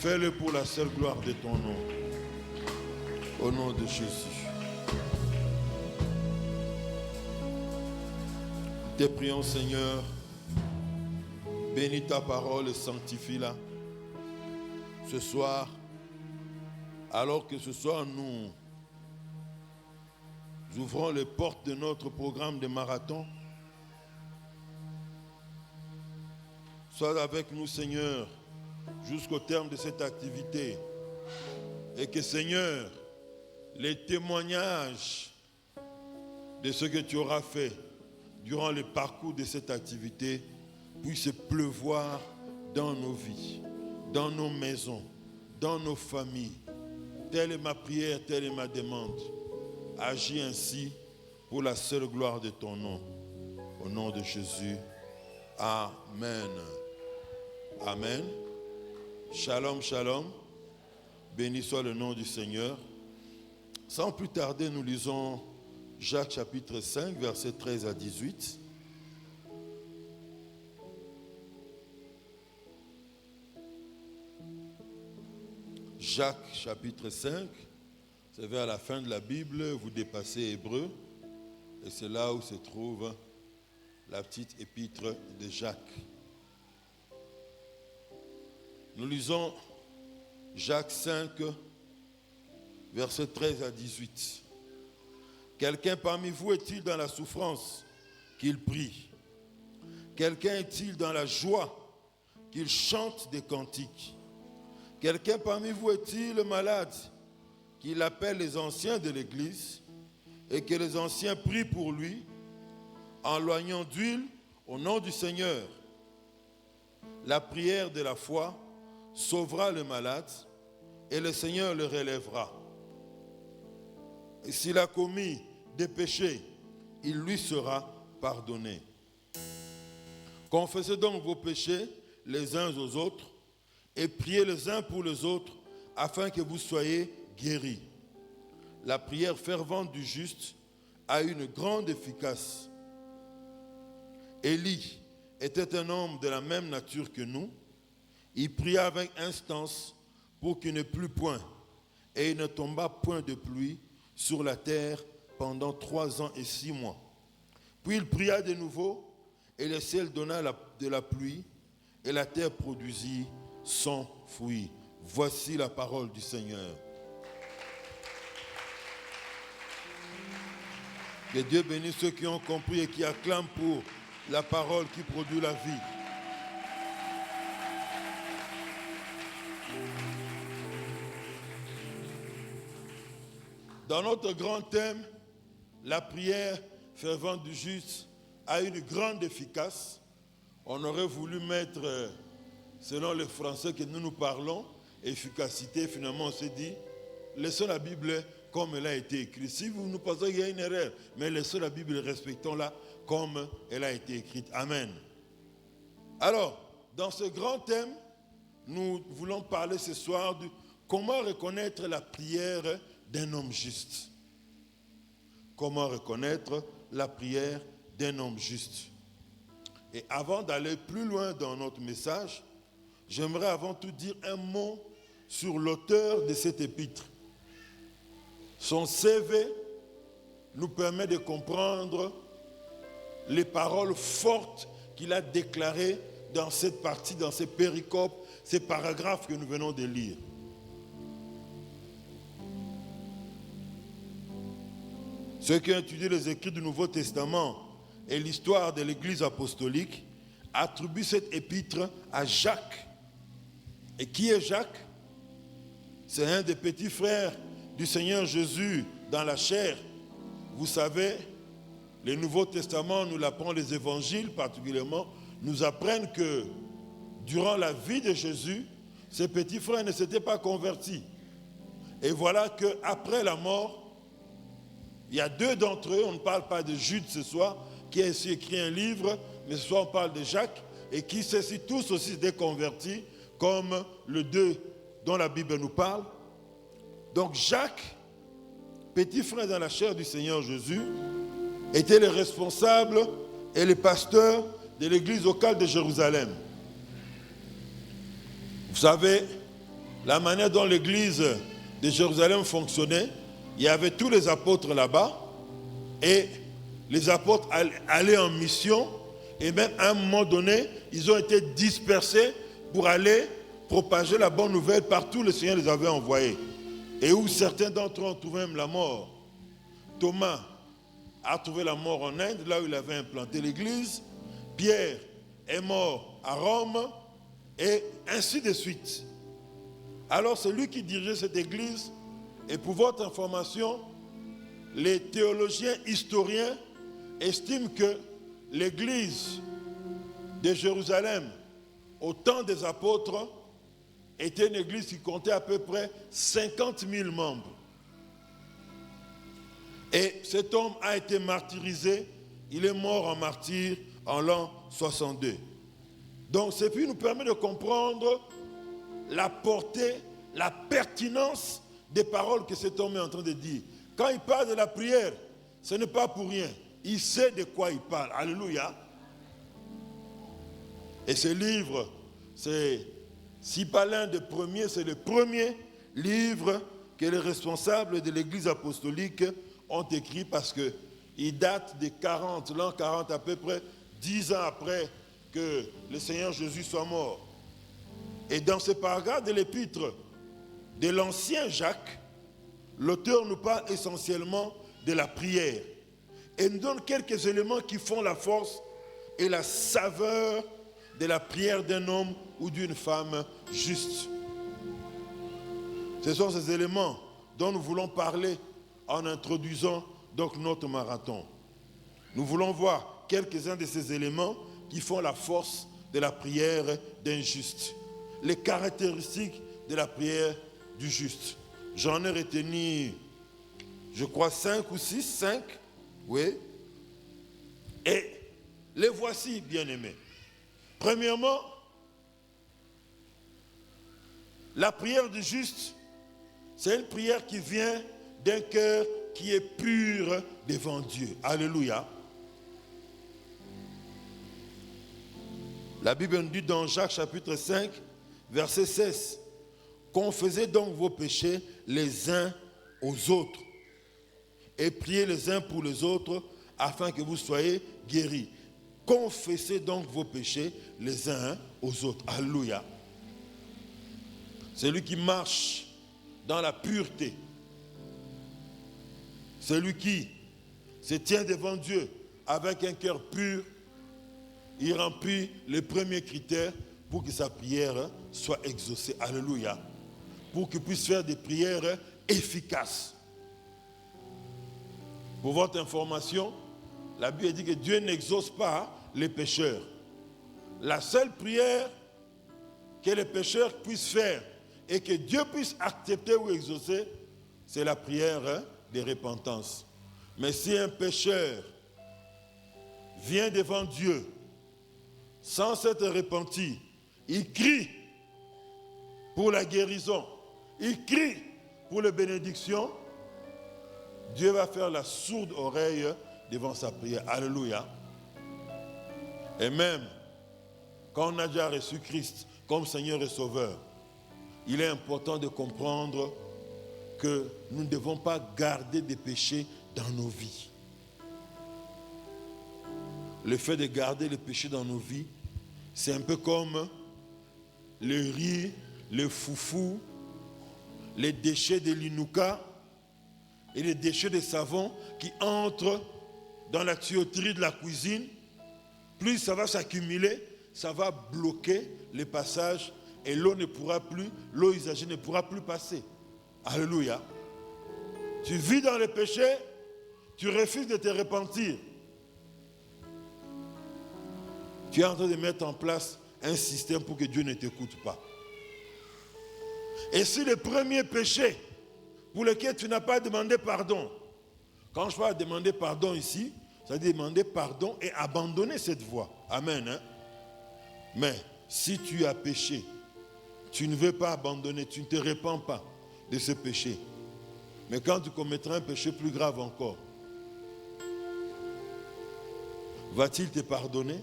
Fais-le pour la seule gloire de ton nom. Au nom de Jésus. Te prions, Seigneur, bénis ta parole et sanctifie-la. Ce soir, alors que ce soir nous ouvrons les portes de notre programme de marathon, sois avec nous, Seigneur, jusqu'au terme de cette activité. Et que, Seigneur, les témoignages de ce que tu auras fait durant le parcours de cette activité puissent pleuvoir dans nos vies, dans nos maisons, dans nos familles. Telle est ma prière, telle est ma demande. Agis ainsi pour la seule gloire de ton nom. Au nom de Jésus. Amen. Amen. Shalom, shalom. Béni soit le nom du Seigneur. Sans plus tarder, nous lisons Jacques chapitre 5, versets 13 à 18. Jacques chapitre 5, c'est vers la fin de la Bible, vous dépassez Hébreu, et c'est là où se trouve la petite épître de Jacques. Nous lisons Jacques 5, versets 13 à 18. Quelqu'un parmi vous est-il dans la souffrance, qu'il prie? Quelqu'un est-il dans la joie, qu'il chante des cantiques? Quelqu'un parmi vous est-il malade, qu'il appelle les anciens de l'Église et que les anciens prient pour lui en loignant d'huile au nom du Seigneur? La prière de la foi sauvera le malade et le Seigneur le relèvera. Et s'il a commis des péchés, il lui sera pardonné. Confessez donc vos péchés les uns aux autres et priez les uns pour les autres afin que vous soyez guéris. La prière fervente du juste a une grande efficace. Élie était un homme de la même nature que nous. Il pria avec instance pour qu'il ne plût point, et il ne tomba point de pluie sur la terre pendant 3 ans et 6 mois. Puis il pria de nouveau, et le ciel donna de la pluie, et la terre produisit son fruit. Voici la parole du Seigneur. Que Dieu bénisse ceux qui ont compris et qui acclament pour la parole qui produit la vie. Dans notre grand thème, la prière fervente du juste a une grande efficace. On aurait voulu mettre, selon le français que nous parlons, efficacité. Finalement, on s'est dit, laissons la Bible comme elle a été écrite. Si vous nous pensez qu'il y a une erreur, mais laissons la Bible, respectons-la comme elle a été écrite. Amen. Alors, dans ce grand thème, nous voulons parler ce soir de comment reconnaître la prière d'un homme juste. Comment reconnaître la prière d'un homme juste. Et avant d'aller plus loin dans notre message, j'aimerais avant tout dire un mot sur l'auteur de cette épître. Son CV nous permet de comprendre les paroles fortes qu'il a déclarées dans cette partie, dans ces péricopes, ces paragraphes que nous venons de lire. Ceux qui ont étudié les écrits du Nouveau Testament et l'histoire de l'Église apostolique attribuent cette épître à Jacques. Et qui est Jacques? C'est un des petits frères du Seigneur Jésus dans la chair. Vous savez, le Nouveau Testament nous l'apprend, les évangiles particulièrement, nous apprennent que durant la vie de Jésus, ces petits frères ne s'étaient pas convertis. Et voilà qu'après la mort, il y a 2 d'entre eux, on ne parle pas de Jude ce soir, qui a aussi écrit un livre, mais ce soir on parle de Jacques, et qui ceux-ci tous aussi déconvertis, comme le 2 dont la Bible nous parle. Donc Jacques, petit frère dans la chair du Seigneur Jésus, était le responsable et le pasteur de l'église locale de Jérusalem. Vous savez, la manière dont l'église de Jérusalem fonctionnait, il y avait tous les apôtres là-bas et les apôtres allaient en mission et même à un moment donné, ils ont été dispersés pour aller propager la bonne nouvelle partout où le Seigneur les avait envoyés. Et où certains d'entre eux ont trouvé même la mort. Thomas a trouvé la mort en Inde, là où il avait implanté l'église. Pierre est mort à Rome et ainsi de suite. Alors c'est lui qui dirigeait cette église. Et pour votre information, les théologiens historiens estiment que l'église de Jérusalem, au temps des apôtres, était une église qui comptait à peu près 50 000 membres. Et cet homme a été martyrisé. Il est mort en martyr en l'an 62. Donc, ce qui nous permet de comprendre la portée, la pertinence des paroles que cet homme est en train de dire. Quand il parle de la prière, ce n'est pas pour rien. Il sait de quoi il parle. Alléluia. Et ce livre, si pas l'un des premiers, c'est le premier livre que les responsables de l'église apostolique ont écrit parce qu'il date de l'an 40 à peu près, 10 ans après que le Seigneur Jésus soit mort. Et dans ce paragraphe de l'épître de l'ancien Jacques, l'auteur nous parle essentiellement de la prière et nous donne quelques éléments qui font la force et la saveur de la prière d'un homme ou d'une femme juste. Ce sont ces éléments dont nous voulons parler en introduisant donc notre marathon. Nous voulons voir quelques-uns de ces éléments qui font la force de la prière d'un juste. Les caractéristiques de la prière du juste. J'en ai retenu, je crois, 5 ou 6, oui. Et les voici, bien-aimés. Premièrement, la prière du juste, c'est une prière qui vient d'un cœur qui est pur devant Dieu. Alléluia. La Bible nous dit dans Jacques chapitre 5, verset 16, « Confessez donc vos péchés les uns aux autres et priez les uns pour les autres afin que vous soyez guéris. Confessez donc vos péchés les uns aux autres. » Alléluia. Celui qui marche dans la pureté, celui qui se tient devant Dieu avec un cœur pur, il remplit les premiers critères pour que sa prière soit exaucée. Alléluia. Pour qu'il puisse faire des prières efficaces. Pour votre information, la Bible dit que Dieu n'exauce pas les pécheurs. La seule prière que les pécheurs puissent faire et que Dieu puisse accepter ou exaucer, c'est la prière de repentance. Mais si un pécheur vient devant Dieu sans s'être repenti, il crie pour la guérison, il crie pour la bénédiction, Dieu va faire la sourde oreille devant sa prière. Alléluia. Et même quand on a déjà reçu Christ comme Seigneur et Sauveur, il est important de comprendre que nous ne devons pas garder des péchés dans nos vies. Le fait de garder les péchés dans nos vies, c'est un peu comme le riz, le foufou, les déchets de l'inouka et les déchets de savon qui entrent dans la tuyauterie de la cuisine. Plus ça va s'accumuler, ça va bloquer les passages et l'eau usagée ne pourra plus passer. Alléluia. Tu vis dans le péché, tu refuses de te repentir. Tu es en train de mettre en place un système pour que Dieu ne t'écoute pas. Et si le premier péché pour lequel tu n'as pas demandé pardon, quand je parle de demander pardon ici, ça veut dire demander pardon et abandonner cette voie. Amen. Hein? Mais si tu as péché, tu ne veux pas abandonner, tu ne te repens pas de ce péché. Mais quand tu commettras un péché plus grave encore, va-t-il te pardonner?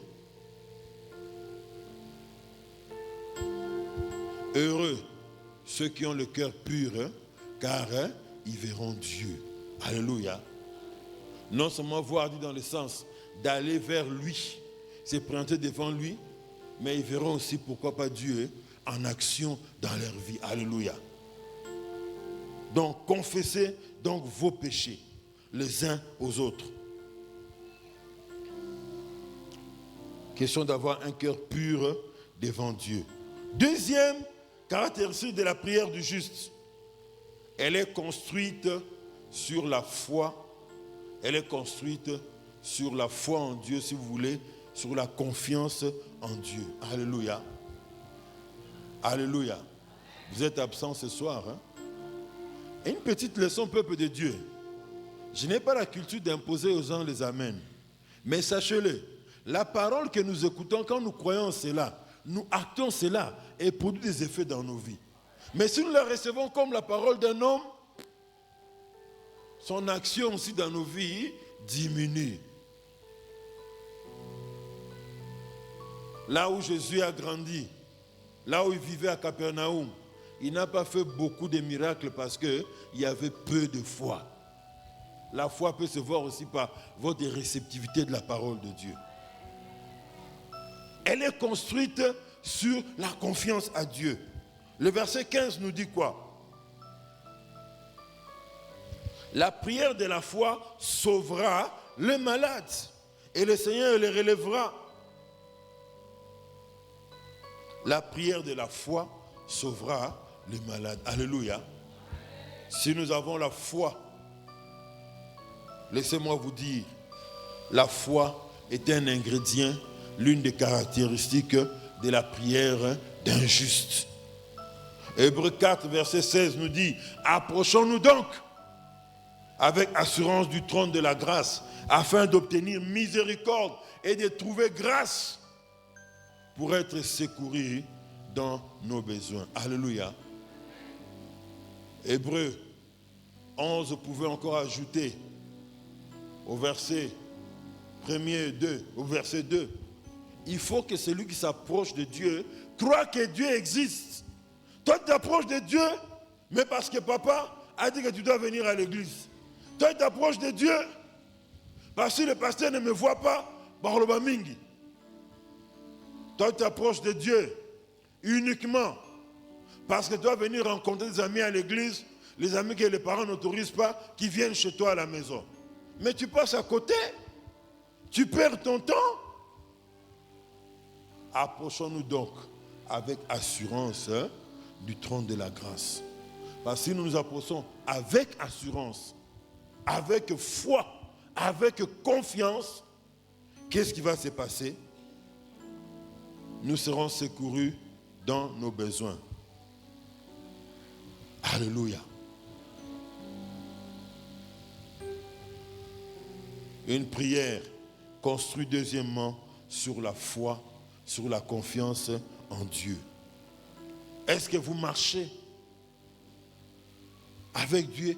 Heureux ceux qui ont le cœur pur, car ils verront Dieu. Alléluia. Non seulement voir Dieu dans le sens d'aller vers lui, se présenter devant lui, mais ils verront aussi, pourquoi pas, Dieu en action dans leur vie. Alléluia. Donc, confessez donc vos péchés les uns aux autres. Question d'avoir un cœur pur devant Dieu. Deuxième caractéristique de la prière du juste, elle est construite sur la foi. Elle est construite sur la foi en Dieu, si vous voulez, sur la confiance en Dieu. Alléluia. Alléluia. Vous êtes absents ce soir. Et une petite leçon, peuple de Dieu. Je n'ai pas la culture d'imposer aux gens les amens. Mais sachez-le, la parole que nous écoutons, quand nous croyons en cela, nous actons cela et produit des effets dans nos vies. Mais si nous la recevons comme la parole d'un homme, son action aussi dans nos vies diminue. Là où Jésus a grandi, là où il vivait à Capernaum, il n'a pas fait beaucoup de miracles parce qu'il y avait peu de foi. La foi peut se voir aussi par votre réceptivité de la parole de Dieu. Elle est construite sur la confiance à Dieu. Le verset 15 nous dit quoi? La prière de la foi sauvera les malades et le Seigneur les relèvera. La prière de la foi sauvera les malades. Alléluia. Si nous avons la foi, laissez-moi vous dire, la foi est un ingrédient, l'une des caractéristiques de la prière d'un juste. Hébreux 4, verset 16 nous dit, approchons-nous donc avec assurance du trône de la grâce, afin d'obtenir miséricorde et de trouver grâce pour être secourus dans nos besoins. Alléluia. Hébreux 11 pouvait encore ajouter au verset 1er et 2, au verset 2, il faut que celui qui s'approche de Dieu croit que Dieu existe. Toi, tu t'approches de Dieu, mais parce que papa a dit que tu dois venir à l'église. Toi, tu t'approches de Dieu, parce que le pasteur ne me voit pas, Barloba Mingi. Toi, tu t'approches de Dieu uniquement parce que tu dois venir rencontrer des amis à l'église, les amis que les parents n'autorisent pas, qui viennent chez toi à la maison. Mais tu passes à côté, tu perds ton temps. Approchons-nous donc avec assurance du trône de la grâce. Parce que si nous nous approchons avec assurance, avec foi, avec confiance, qu'est-ce qui va se passer? Nous serons secourus dans nos besoins. Alléluia. Une prière construite deuxièmement sur la foi, sur la confiance en Dieu. Est-ce que vous marchez avec Dieu,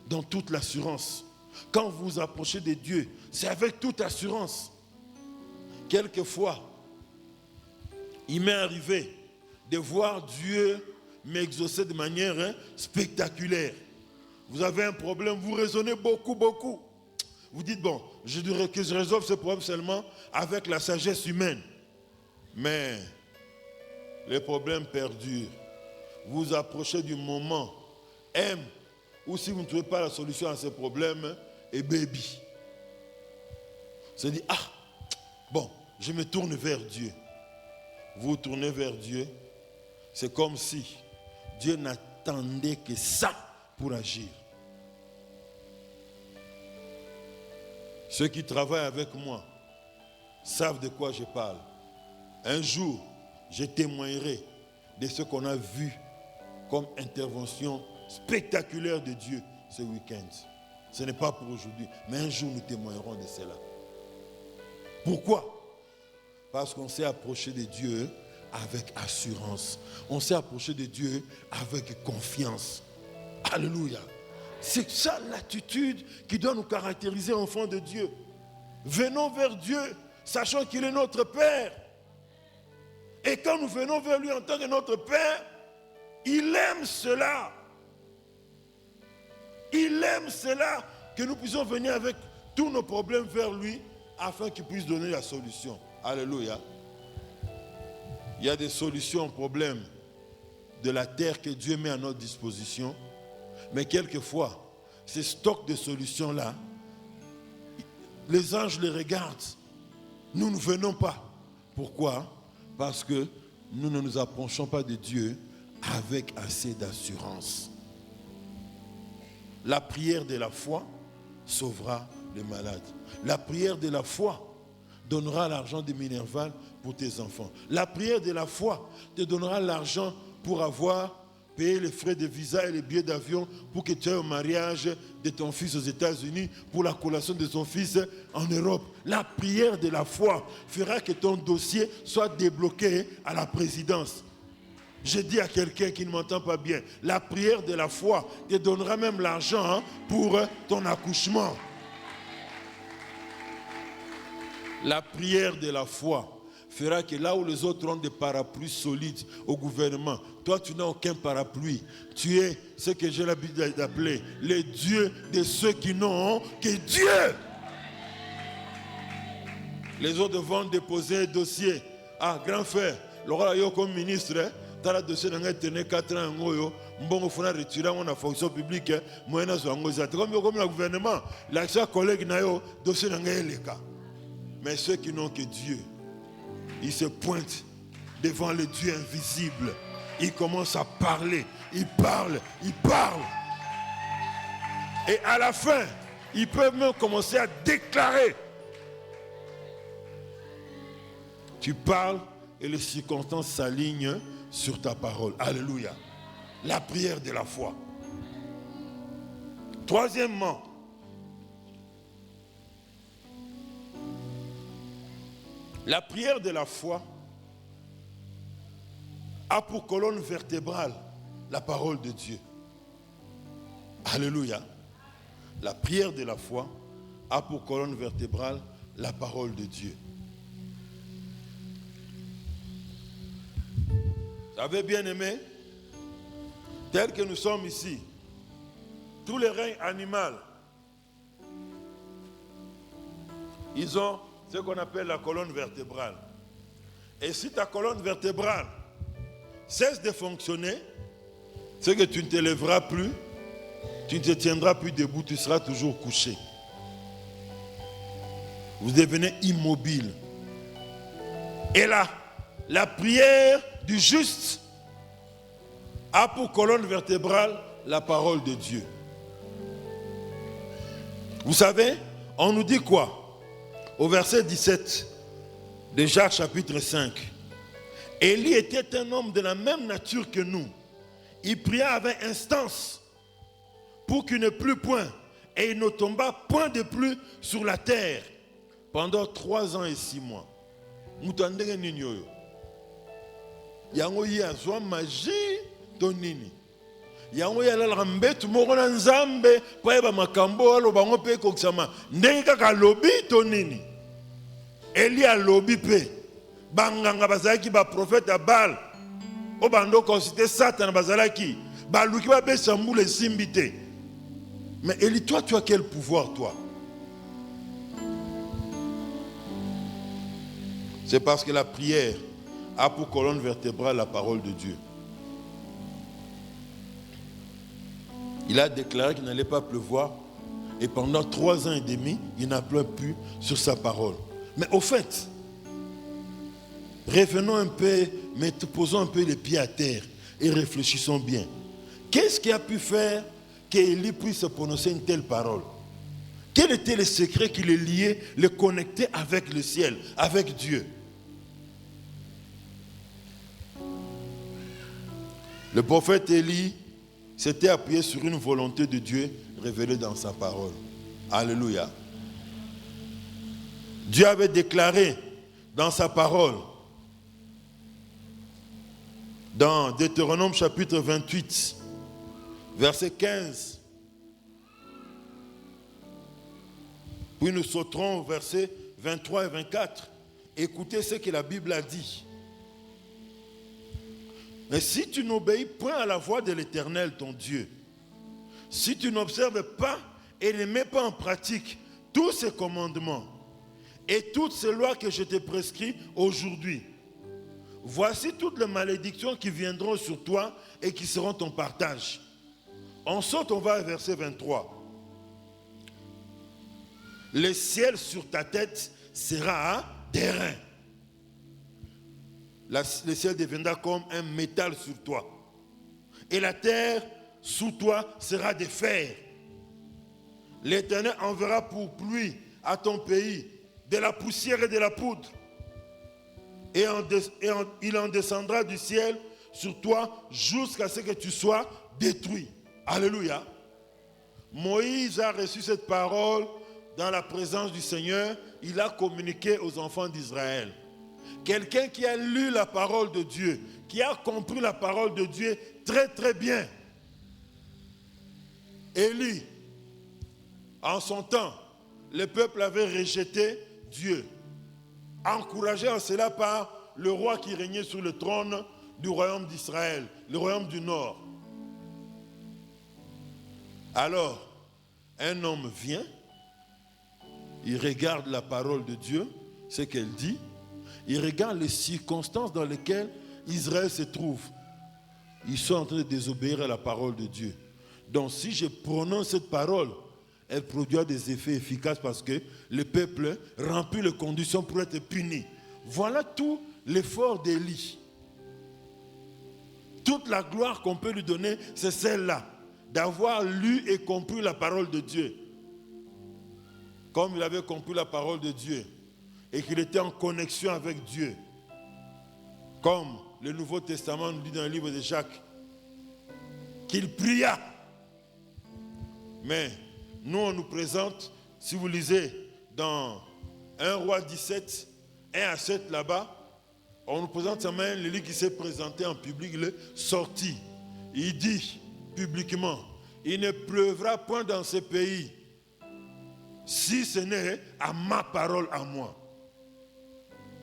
dans toute l'assurance? Quand vous vous approchez de Dieu, c'est avec toute assurance. Quelquefois, il m'est arrivé de voir Dieu m'exaucer de manière spectaculaire. Vous avez un problème, vous raisonnez beaucoup. Vous dites, bon, je dirais que je résolve ce problème seulement avec la sagesse humaine. Mais les problèmes perdurent. Vous vous approchez du moment M, ou si vous ne trouvez pas la solution à ce problème, et baby. Vous dites, bon, je me tourne vers Dieu. Vous vous tournez vers Dieu, c'est comme si Dieu n'attendait que ça pour agir. Ceux qui travaillent avec moi savent de quoi je parle. Un jour, je témoignerai de ce qu'on a vu comme intervention spectaculaire de Dieu ce week-end. Ce n'est pas pour aujourd'hui, mais un jour nous témoignerons de cela. Pourquoi? Parce qu'on s'est approché de Dieu avec assurance. On s'est approché de Dieu avec confiance. Alléluia. C'est ça l'attitude qui doit nous caractériser, enfants de Dieu. Venons vers Dieu, sachant qu'il est notre Père. Et quand nous venons vers lui en tant que notre Père, il aime cela. Il aime cela, que nous puissions venir avec tous nos problèmes vers lui, afin qu'il puisse donner la solution. Alléluia. Il y a des solutions aux problèmes de la terre que Dieu met à notre disposition. Mais quelquefois, ces stocks de solutions-là, les anges les regardent. Nous ne venons pas. Pourquoi? Parce que nous ne nous approchons pas de Dieu avec assez d'assurance. La prière de la foi sauvera les malades. La prière de la foi donnera l'argent de Minerval pour tes enfants. La prière de la foi te donnera l'argent pour avoir payé les frais de visa et les billets d'avion pour que tu ailles au mariage de ton fils aux États-Unis, pour la collation de son fils en Europe. La prière de la foi fera que ton dossier soit débloqué à la présidence. Je dis à quelqu'un qui ne m'entend pas bien, la prière de la foi te donnera même l'argent pour ton accouchement. La prière de la foi fera que là où les autres ont des parapluies solides au gouvernement, toi tu n'as aucun parapluie. Tu es ce que j'ai l'habitude d'appeler le Dieu de ceux qui n'ont que Dieu. Les autres vont déposer un dossier. Ah, grand frère, Laura yo comme ministre, tu as le dossier dans le 4 ans, bon, il retirer la fonction publique, moi, comme le gouvernement, l'action collègue n'a pas dossier dans le cas. Mais ceux qui n'ont que Dieu, ils se pointent devant le Dieu invisible. Ils commencent à parler. Ils parlent. Et à la fin, ils peuvent même commencer à déclarer. Tu parles et les circonstances s'alignent sur ta parole. Alléluia. La prière de la foi. Troisièmement, la prière de la foi a pour colonne vertébrale la parole de Dieu. Alléluia. La prière de la foi a pour colonne vertébrale la parole de Dieu. Vous avez bien aimé, tel que nous sommes ici, tous les règnes animaux, ils ont ce qu'on appelle la colonne vertébrale. Et si ta colonne vertébrale cesse de fonctionner, c'est que tu ne te lèveras plus, tu ne te tiendras plus debout, tu seras toujours couché. Vous devenez immobile. Et là, la prière du juste a pour colonne vertébrale la parole de Dieu. Vous savez, on nous dit quoi? Au verset 17 de Jacques chapitre 5. Élie était un homme de la même nature que nous. Il pria avec instance pour qu'il ne plût point. Et il ne tomba point de pluie sur la terre pendant 3 ans et 6 mois. Mutandenge nini oyo. Yango yi azwa magie to nini. Yango ya la mbetu moko na nzambe po eba makambo alo bango pe kokisama. Ndenge kaka lobi to nini. Eli a lobi pe. Banganga bazalaki ba prophète à Baal. O bando consulter Satan bazalaki. Ba luki ba besa mbule simbite. Mais Eli, toi tu as quel pouvoir toi? C'est parce que la prière a pour colonne vertébrale la parole de Dieu. Il a déclaré qu'il n'allait pas pleuvoir et pendant 3 ans et demi, il n'a plus sur sa parole. Mais au fait, revenons un peu, mais posons un peu les pieds à terre et réfléchissons bien. Qu'est-ce qui a pu faire qu'Élie puisse prononcer une telle parole? Quel était le secret qui le liait, le connectait avec le ciel, avec Dieu? Le prophète Élie s'était appuyé sur une volonté de Dieu révélée dans sa parole. Alléluia. Dieu avait déclaré dans sa parole, dans Deutéronome chapitre 28, verset 15. Puis nous sauterons au verset 23 et 24. Écoutez ce que la Bible a dit. Mais si tu n'obéis point à la voix de l'Éternel, ton Dieu, si tu n'observes pas et ne mets pas en pratique tous ces commandements et toutes ces lois que je te prescris aujourd'hui, voici toutes les malédictions qui viendront sur toi et qui seront ton partage. On saute, on va au verset 23. Le ciel sur ta tête sera d'airain. Le ciel deviendra comme un métal sur toi. Et la terre sous toi sera de fer. L'Éternel enverra pour pluie à ton pays de la poussière et de la poudre. Et il en descendra du ciel sur toi jusqu'à ce que tu sois détruit. Alléluia. Moïse a reçu cette parole dans la présence du Seigneur. Il a communiqué aux enfants d'Israël. Quelqu'un qui a lu la parole de Dieu, qui a compris la parole de Dieu très très bien. Élie, en son temps, le peuple avait rejeté Dieu, encouragé en cela par le roi qui régnait sur le trône du royaume d'Israël, le royaume du Nord. Alors, un homme vient, il regarde la parole de Dieu, ce qu'elle dit, il regarde les circonstances dans lesquelles Israël se trouve. Ils sont en train de désobéir à la parole de Dieu. Donc si je prononce cette parole, elle produira des effets efficaces parce que le peuple remplit les conditions pour être puni. Voilà tout l'effort d'Élie. Toute la gloire qu'on peut lui donner, c'est celle-là, d'avoir lu et compris la parole de Dieu. Comme il avait compris la parole de Dieu et qu'il était en connexion avec Dieu. Comme le Nouveau Testament nous dit dans le livre de Jacques, qu'il pria. Mais nous, on nous présente, si vous lisez dans 1 Roi 17, 1 à 7 là-bas, on nous présente sa main, l'Élie qui s'est présenté en public, il est sorti. Il dit publiquement, il ne pleuvra point dans ce pays, si ce n'est à ma parole à moi.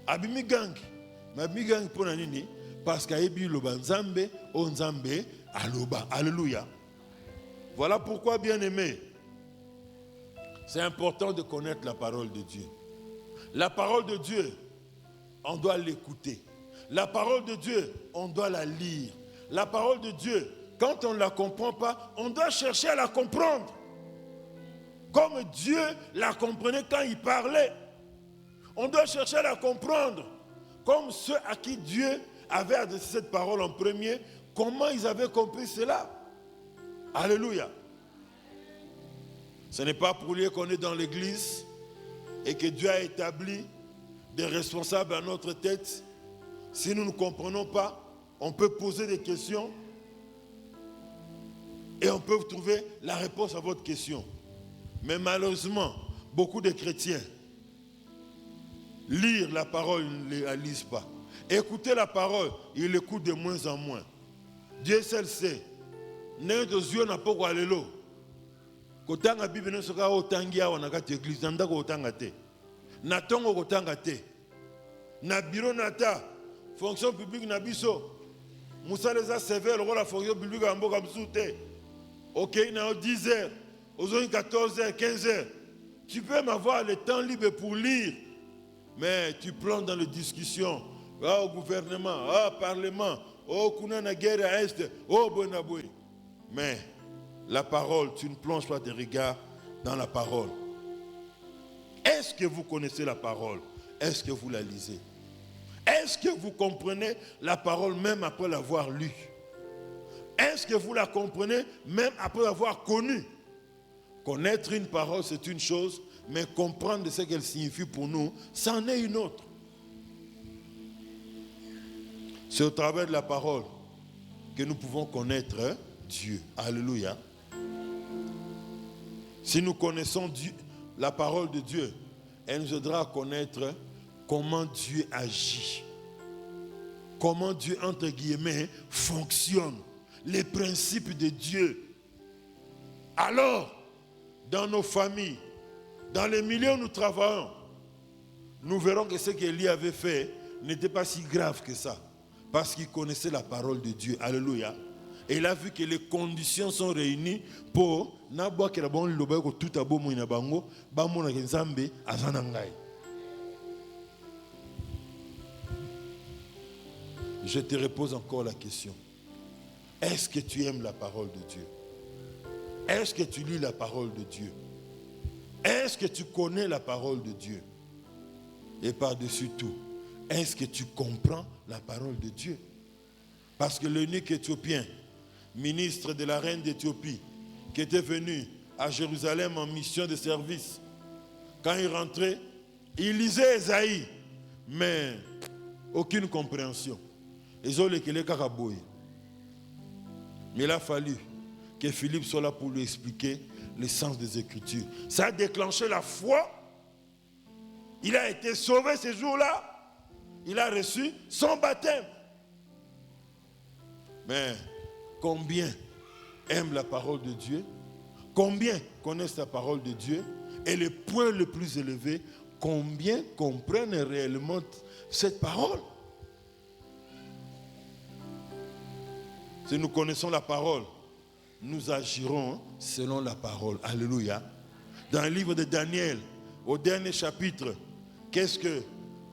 Abimi gang, abimi gang pour nini, parce qu'aïbi loba nzambe, o nzambe aloba, alléluia. Voilà pourquoi, bien-aimé, c'est important de connaître la parole de Dieu. La parole de Dieu, on doit l'écouter. La parole de Dieu, on doit la lire. La parole de Dieu, quand on ne la comprend pas, on doit chercher à la comprendre. Comme Dieu la comprenait quand il parlait. On doit chercher à la comprendre. Comme ceux à qui Dieu avait adressé cette parole en premier, comment ils avaient compris cela? Alléluia. Ce n'est pas pour lui qu'on est dans l'église et que Dieu a établi des responsables à notre tête. Si nous ne comprenons pas, on peut poser des questions et on peut trouver la réponse à votre question. Mais malheureusement, beaucoup de chrétiens lire la parole, ils ne la lisent pas. Écouter la parole, ils l'écoutent de moins en moins. Dieu seul sait. N'est de Dieu n'a pas quoi aller là. Kotanga Bible ne sera otangi awa na kati église nanda ko otanga te. Na tongo ko otanga te. Na bureau nata fonction publique na biso. Musa les a sévère la fonction publique en mboka msoute. OK, na 10h, aux 14h, 15h. Tu peux m'avoir le temps libre pour lire. Mais tu plonges dans les discussions. Au gouvernement, au parlement, au kunana guerre à est, au bonaboui. Mais la parole, tu ne plonges pas tes regards dans la parole. Est-ce que vous connaissez la parole? Est-ce que vous la lisez? Est-ce que vous comprenez la parole même après l'avoir lue? Est-ce que vous la comprenez même après l'avoir connue? Connaître une parole, c'est une chose, mais comprendre ce qu'elle signifie pour nous, c'en est une autre. C'est au travers de la parole que nous pouvons connaître Dieu. Alléluia. Si nous connaissons Dieu, la parole de Dieu, elle nous aidera à connaître comment Dieu agit. Comment Dieu, entre guillemets, fonctionne. Les principes de Dieu. Alors, dans nos familles, dans les milieux où nous travaillons, nous verrons que ce qu'Élie avait fait n'était pas si grave que ça. Parce qu'il connaissait la parole de Dieu. Alléluia. Et il a vu que les conditions sont réunies pour je te repose encore la question. Est-ce que tu aimes la parole de Dieu? Est-ce que tu lis la parole de Dieu? Est-ce que tu connais la parole de Dieu? Et par-dessus tout, est-ce que tu comprends la parole de Dieu? Parce que l'eunuque éthiopien, ministre de la reine d'Éthiopie, qui était venu à Jérusalem en mission de service, quand il rentrait, il lisait Ésaïe, mais aucune compréhension. Mais il a fallu que Philippe soit là pour lui expliquer le sens des Écritures. Ça a déclenché la foi. Il a été sauvé ce jour-là. Il a reçu son baptême. Mais combien aiment la parole de Dieu? Combien connaissent la parole de Dieu? Et le point le plus élevé, combien comprennent réellement cette parole? Si nous connaissons la parole, nous agirons selon la parole. Alléluia. Dans le livre de Daniel, au dernier chapitre, qu'est-ce que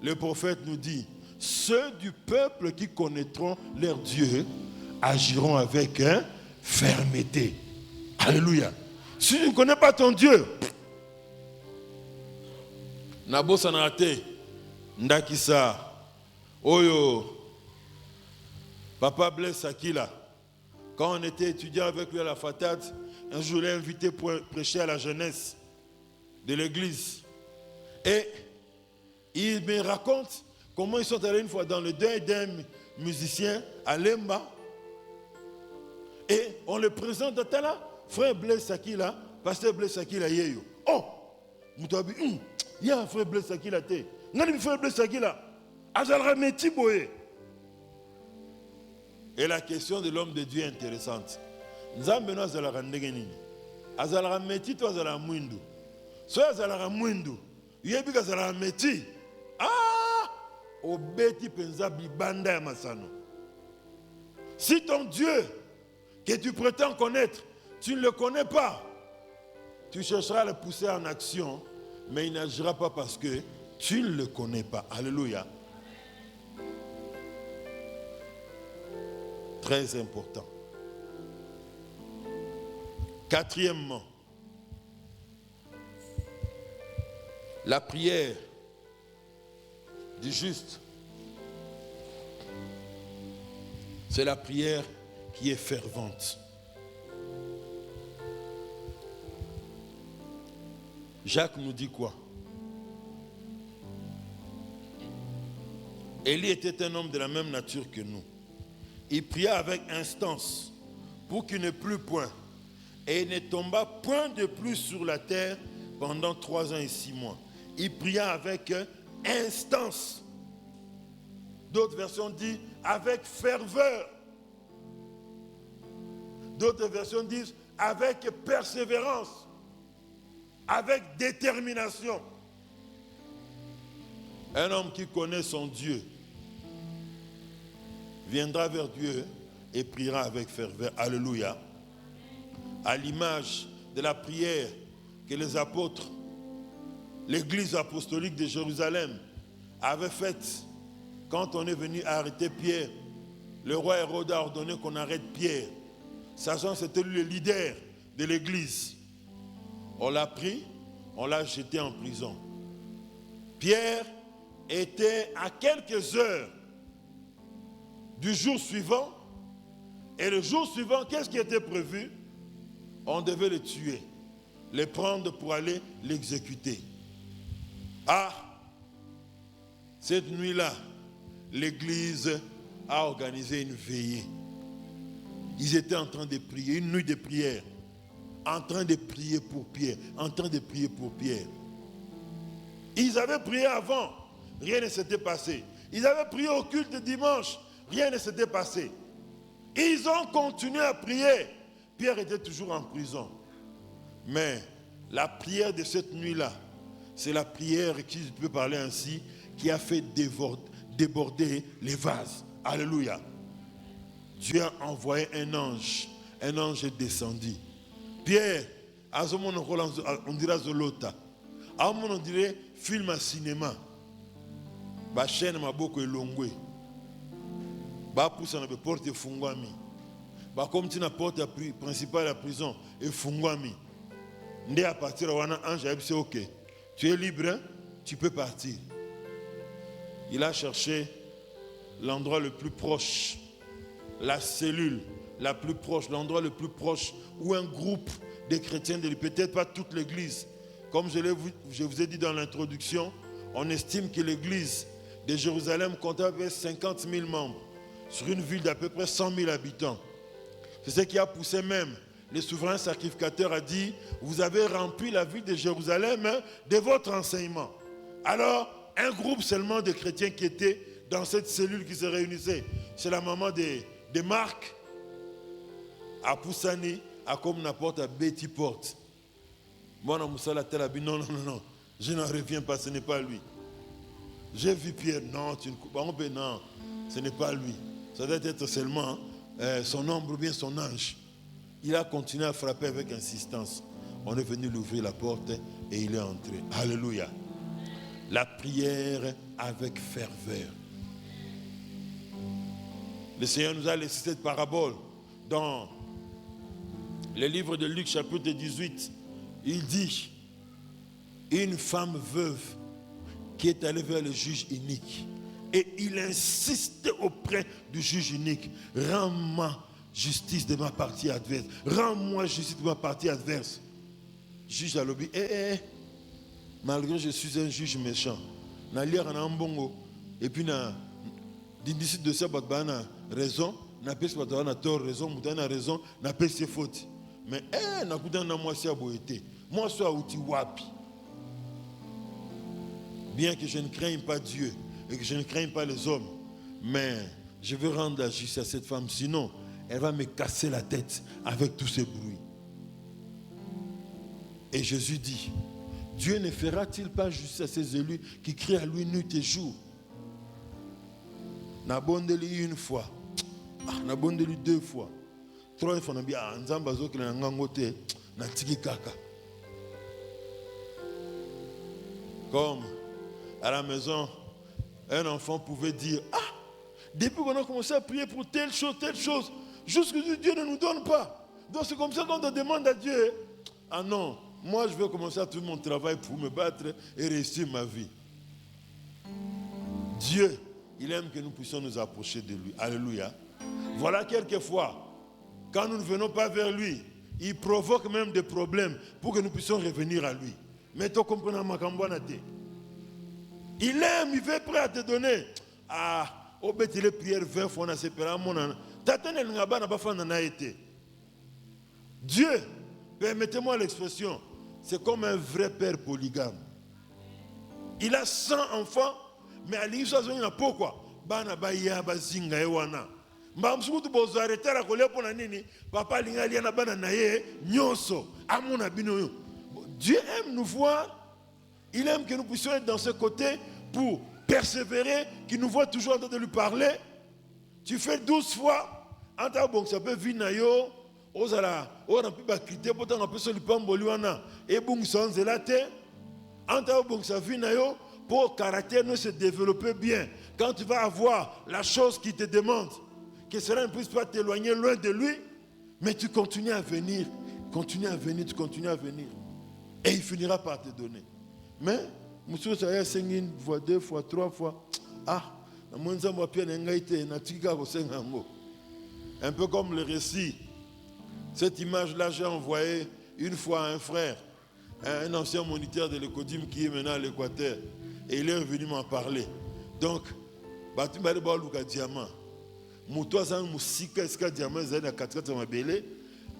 le prophète nous dit? Ceux du peuple qui connaîtront leur Dieu agiront avec fermeté. Alléluia. Si tu ne connais pas ton Dieu, Nabo Sanate, Ndakisa, Oyo, Papa Blaise Akila, quand on était étudiant avec lui à la Fatad, un jour il l'a invité pour prêcher à la jeunesse de l'église. Et il me raconte comment ils sont allés une fois dans le deuil d'un musicien à Lemba. Et on le présente à là, frère Blaise Akila, pasteur Blaise Akila yeyo. Oh, Moutabi, il y a un frère Blaise Akila te. Nani frère Blaise Akila, azalra meti boye. Et la question de l'homme de Dieu est intéressante. Nzambe no azalaka ndenge nini? Azalaka meti to azalaka mwindu. So azalaka mwindu, yebi azalaka meti. Ah! Obeti penza bibanda ya masano. Si ton Dieu que tu prétends connaître, tu ne le connais pas, tu chercheras à le pousser en action, mais il n'agira pas parce que tu ne le connais pas. Alléluia. Très important. Quatrièmement, la prière du juste, c'est la prière qui est fervente. Jacques nous dit quoi? Élie était un homme de la même nature que nous. Il pria avec instance pour qu'il ne plût point. Et il ne tomba point de plus sur la terre pendant 3 ans et 6 mois. Il pria avec instance. D'autres versions disent avec ferveur. D'autres versions disent avec persévérance, avec détermination. Un homme qui connaît son Dieu viendra vers Dieu et priera avec ferveur. Alléluia. À l'image de la prière que les apôtres, l'église apostolique de Jérusalem avait faite quand on est venu arrêter Pierre. Le roi Hérode a ordonné qu'on arrête Pierre, sachant que c'était lui le leader de l'église. On l'a pris, on l'a jeté en prison. Pierre était à quelques heures du jour suivant, et le jour suivant, qu'est-ce qui était prévu? On devait le tuer, le prendre pour aller l'exécuter. Ah, cette nuit-là, l'église a organisé une veillée. Ils étaient en train de prier, une nuit de prière, en train de prier pour Pierre, en train de prier pour Pierre. Ils avaient prié avant, rien ne s'était passé. Ils avaient prié au culte de dimanche, rien ne s'était passé. Ils ont continué à prier. Pierre était toujours en prison. Mais la prière de cette nuit-là, c'est la prière qui, je peux parler ainsi, qui a fait déborder les vases. Alléluia. Dieu a envoyé un ange est descendu. Pierre, on dirait Zolota. On dirait film à cinéma. Ba chaîne ma boko elongwe. Ba poussa na porte fungwami. Ba comme tu na porte principale à prison et fungwami. Ndé à partir de wana ange a dit OK. Tu es libre, hein? Tu peux partir. Il a cherché l'endroit le plus proche, la cellule la plus proche, l'endroit le plus proche où un groupe de chrétiens, peut-être pas toute l'église. Comme je vous ai dit dans l'introduction, on estime que l'église de Jérusalem comptait à peu près 50 000 membres sur une ville d'à peu près 100 000 habitants. C'est ce qui a poussé même les souverains sacrificateurs à dire: vous avez rempli la ville de Jérusalem de votre enseignement. Alors, un groupe seulement de chrétiens qui étaient dans cette cellule qui se réunissait, c'est la maman de Marc, à Poussani, à comme n'importe à Betty Porte. Moi, non, je n'en reviens pas, ce n'est pas lui. J'ai vu Pierre, non, non, ce n'est pas lui. Ça doit être seulement son ombre ou bien son ange. Il a continué à frapper avec insistance. On est venu lui ouvrir la porte et il est entré. Alléluia. La prière avec ferveur. Le Seigneur nous a laissé cette parabole dans le livre de Luc chapitre 18. Il dit: une femme veuve qui est allée vers le juge unique et il insiste auprès du juge unique: rends-moi justice de ma partie adverse, rends-moi justice de ma partie adverse. Juge a lobby, malgré que je suis un juge méchant, et puis d'ici de ça, raison, n'a pas tort, raison, n'a raison, n'a pas ses fautes. Mais n'a pas moi c'est aboité. Moi soit outil wapi. Bien que je ne craigne pas Dieu et que je ne craigne pas les hommes, mais je veux rendre la justice à cette femme, sinon elle va me casser la tête avec tous ces bruits. Et Jésus dit: Dieu ne fera-t-il pas justice à ses élus qui crient à lui nuit et jour? N'a bondeli une fois, n'a bondeli deux fois, trois fois, n'a bien nzambazo qui n'a ngangote, n'a tiki kaka. Comme à la maison, un enfant pouvait dire: ah, depuis qu'on a commencé à prier pour telle chose, jusque Dieu ne nous donne pas. Donc c'est comme ça qu'on demande à Dieu. Ah non, moi je vais commencer à tout mon travail pour me battre et réussir ma vie. Dieu, il aime que nous puissions nous approcher de lui. Alléluia. Voilà quelquefois, quand nous ne venons pas vers lui, il provoque même des problèmes pour que nous puissions revenir à lui. Mais tu comprends ma cambouanate. Il aime, il veut prêt à te donner. Ah, au bête les prières 20 fois, on a séparé à mon an. Dieu, permettez-moi l'expression, c'est comme un vrai père polygame. Il a 100 enfants, mais à l'issue de pourquoi bana baya bazinga ewana mbamsukutu bozo arrêter la colère pour nini papa lingali na bana naye nyonso amuna bino. Dieu aime nous voir, il aime que nous puissions être dans ce côté pour persévérer, qu'il nous voit toujours en train de lui parler. Tu fais 12 fois, en tant que ça peut venir nayo ozala on a pu bakiter pourtant on peut se lui pamboli wana et bon sans elate en tant que ça vient nayo pour caractère ne se développer bien. Quand tu vas avoir la chose qui te demande, que cela ne puisse pas t'éloigner loin de lui, mais tu continues à venir, tu continues à venir. Et il finira par te donner. Mais, monsieur, ça y est, une fois, deux fois, trois fois. Ah, un peu comme le récit. Cette image-là, j'ai envoyé une fois à un frère, un ancien moniteur de l'Ecodim qui est maintenant à l'Équateur. Et il est venu m'en parler. Donc, Batumba de Baluka Diamant. Moutoua Zan Moussika Eska Diamant Zan à 4 Mabele.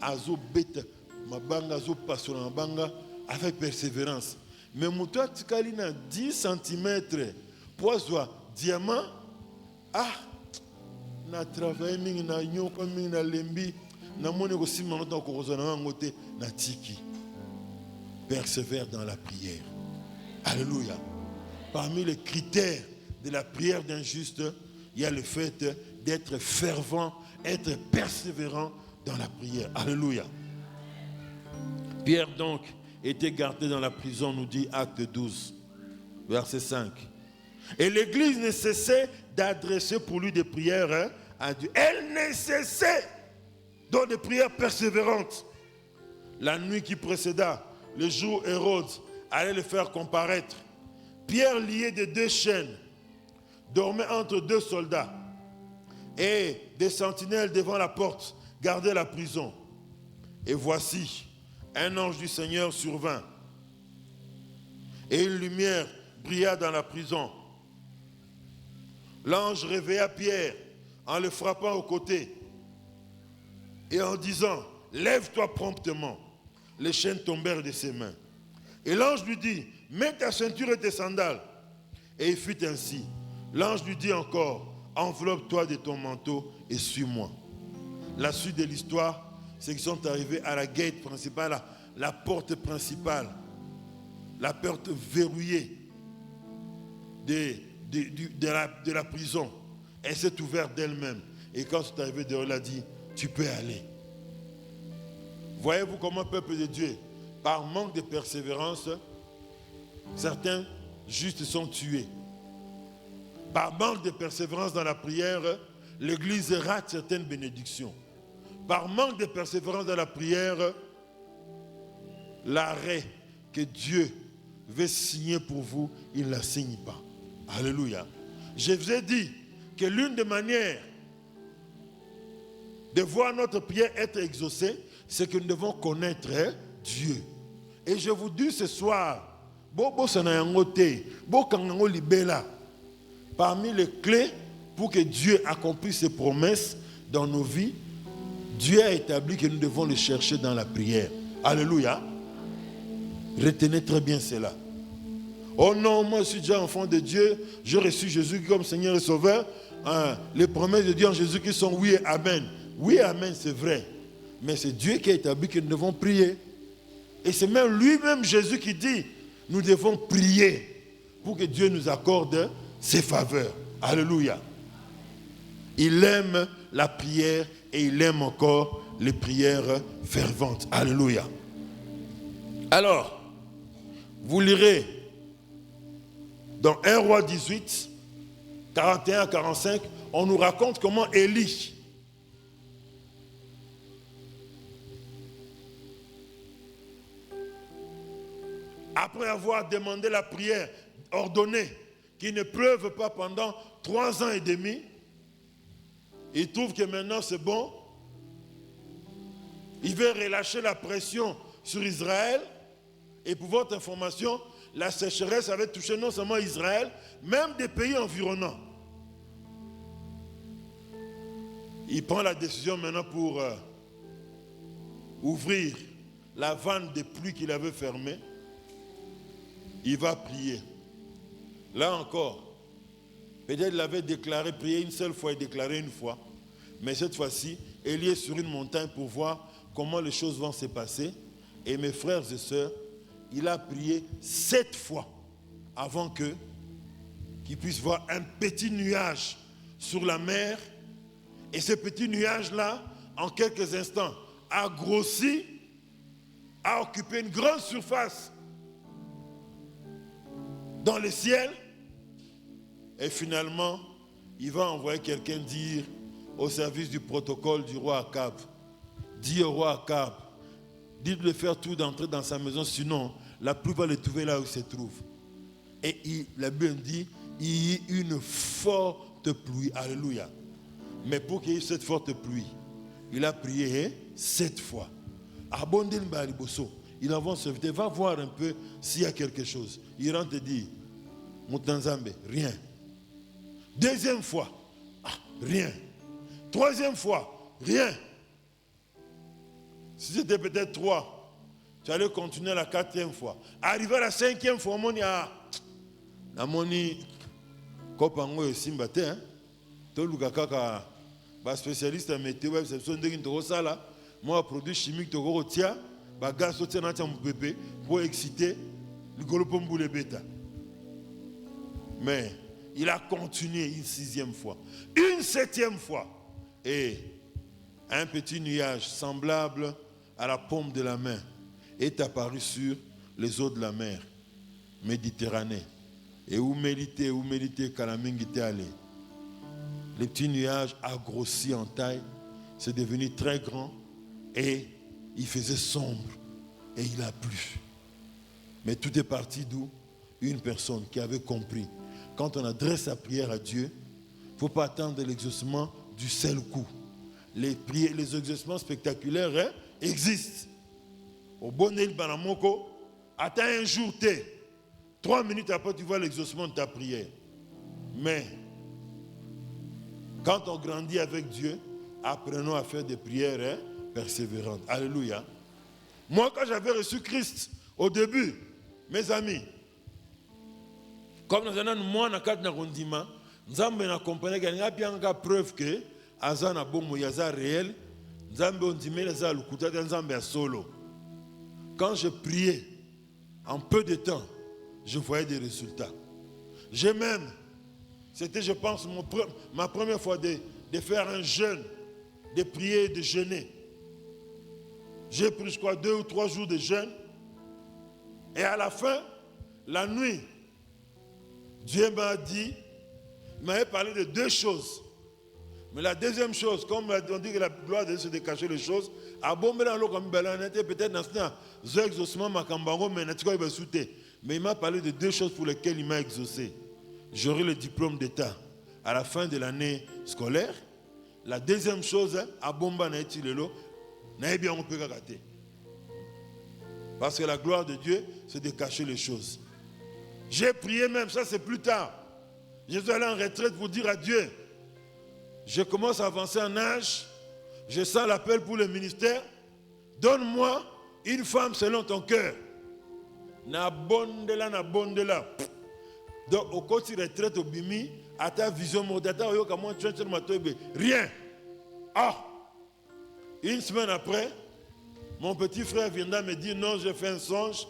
Azo bête, Mabanga, Azo Passion Mabanga, avec persévérance. Mais Moutoua Tikalina 10 cm. Poiswa Diamant. Ah, na travaillé mingi na nyoko mingi na lembi. Na mone ko sima nota ko kozana ngote na tiki. Persévère dans la prière. Alléluia. Parmi les critères de la prière d'un juste, il y a le fait d'être fervent, être persévérant dans la prière. Alléluia. Pierre donc était gardé dans la prison, nous dit Acte 12, verset 5. Et l'église ne cessait d'adresser pour lui des prières à Dieu. Elle ne cessait donc des prières persévérantes. La nuit qui précéda, le jour Hérode allait le faire comparaître. Pierre, lié de 2 chaînes, dormait entre 2 soldats. Et des sentinelles devant la porte gardaient la prison. Et voici, un ange du Seigneur survint. Et une lumière brilla dans la prison. L'ange réveilla Pierre en le frappant au côté et en disant, lève-toi promptement. Les chaînes tombèrent de ses mains. Et l'ange lui dit, mets ta ceinture et tes sandales. Et il fit ainsi. L'ange lui dit encore, enveloppe-toi de ton manteau et suis-moi. La suite de l'histoire, c'est qu'ils sont arrivés à la gate principale, la porte principale, la porte verrouillée de la prison. Elle s'est ouverte d'elle-même. Et quand c'est arrivé dehors, elle a dit, tu peux aller. Voyez-vous comment le peuple de Dieu, par manque de persévérance, certains justes sont tués. Par manque de persévérance dans la prière, l'Église rate certaines bénédictions. Par manque de persévérance dans la prière, l'arrêt que Dieu veut signer pour vous, il ne la signe pas. Alléluia. Je vous ai dit que l'une des manières de voir notre prière être exaucée, c'est que nous devons connaître Dieu. Et je vous dis ce soir, parmi les clés pour que Dieu accomplisse ses promesses dans nos vies, Dieu a établi que nous devons le chercher dans la prière. Alléluia. Retenez très bien cela. Oh non, moi je suis déjà enfant de Dieu, j'ai reçu Jésus comme Seigneur et Sauveur. Les promesses de Dieu en Jésus qui sont oui et amen. Oui, amen, c'est vrai. Mais c'est Dieu qui a établi que nous devons prier. Et c'est même lui-même Jésus qui dit, nous devons prier pour que Dieu nous accorde ses faveurs. Alléluia. Il aime la prière et il aime encore les prières ferventes. Alléluia. Alors, vous lirez dans 1 Roi 18, 41 à 45, on nous raconte comment Élie, après avoir demandé la prière ordonnée, qu'il ne pleuve pas pendant 3 ans et demi, il trouve que maintenant c'est bon. Il veut relâcher la pression sur Israël. Et pour votre information, la sécheresse avait touché non seulement Israël, même des pays environnants. Il prend la décision maintenant pour ouvrir la vanne de pluie qu'il avait fermée. Il va prier. Là encore, peut-être qu'il avait déclaré prier une seule fois et déclaré une fois. Mais cette fois-ci, Élie est sur une montagne pour voir comment les choses vont se passer. Et mes frères et sœurs, il a prié 7 fois avant qu'il puisse voir un petit nuage sur la mer. Et ce petit nuage-là, en quelques instants, a grossi, a occupé une grande surface dans le ciel. Et finalement, il va envoyer quelqu'un dire au service du protocole du roi Akab, dis au roi Akab, dites-le de faire tout d'entrer dans sa maison, sinon la pluie va le trouver là où il se trouve. Et la Bible dit, il y a eu une forte pluie. Alléluia. Mais pour qu'il y ait cette forte pluie, il a prié 7 fois. Il envoie un serviteur, va voir un peu s'il y a quelque chose. Il rentre et dit, Moutanzambe, rien. Deuxième fois, rien. Troisième fois, rien. Si c'était peut-être 3, tu allais continuer la 4e fois. Arrivé à la 5e fois, on dit, Kopango et Simbate, hein? Tolukakaka, spécialiste en météo, c'est ce que moi, produit chimique, tu retiens, gaz, tu tiens mon pour exciter le golopombo le bêta. Mais il a continué une 6e fois, une 7e fois. Et un petit nuage semblable à la paume de la main est apparu sur les eaux de la mer Méditerranée. Et où mériter, Kalamingi était allé. Le petit nuage a grossi en taille, c'est devenu très grand et il faisait sombre et il a plu. Mais tout est parti d'où? Une personne qui avait compris. Quand on adresse sa prière à Dieu, il ne faut pas attendre l'exaucement du seul coup. Les exaucements spectaculaires existent. Au Bonel Banamoko, attends un jour, 3 minutes après, tu vois l'exaucement de ta prière. Mais quand on grandit avec Dieu, apprenons à faire des prières persévérantes. Alléluia. Moi, quand j'avais reçu Christ, au début, mes amis, comme nous avons moi na carte na rondima, nous avons accompagné bien preuve que azana bomo yaza réel, nous avons dit mais les alukuta nous avons solo. Quand je priais, en peu de temps, je voyais des résultats. J'ai même, c'était je pense ma première fois de faire un jeûne, de prier et de jeûner. J'ai pris je crois 2 ou 3 jours de jeûne. Et à la fin, la nuit, Dieu m'a dit, il m'avait parlé de 2 choses. Mais la deuxième chose, comme on dit que la gloire de Dieu c'est de cacher les choses, mais il m'a parlé de 2 choses pour lesquelles il m'a exaucé. J'aurai le diplôme d'État à la fin de l'année scolaire. La deuxième chose, parce que la gloire de Dieu, c'est de cacher les choses. J'ai prié même, ça c'est plus tard. Je suis allé en retraite pour dire à Dieu, je commence à avancer en âge, je sens l'appel pour le ministère, donne-moi une femme selon ton cœur. Na bondela. Donc au côté retraite au bimi, à ta vision modata, rien. Ah! Une semaine après, mon petit frère viendra me dire non, j'ai fait un songe.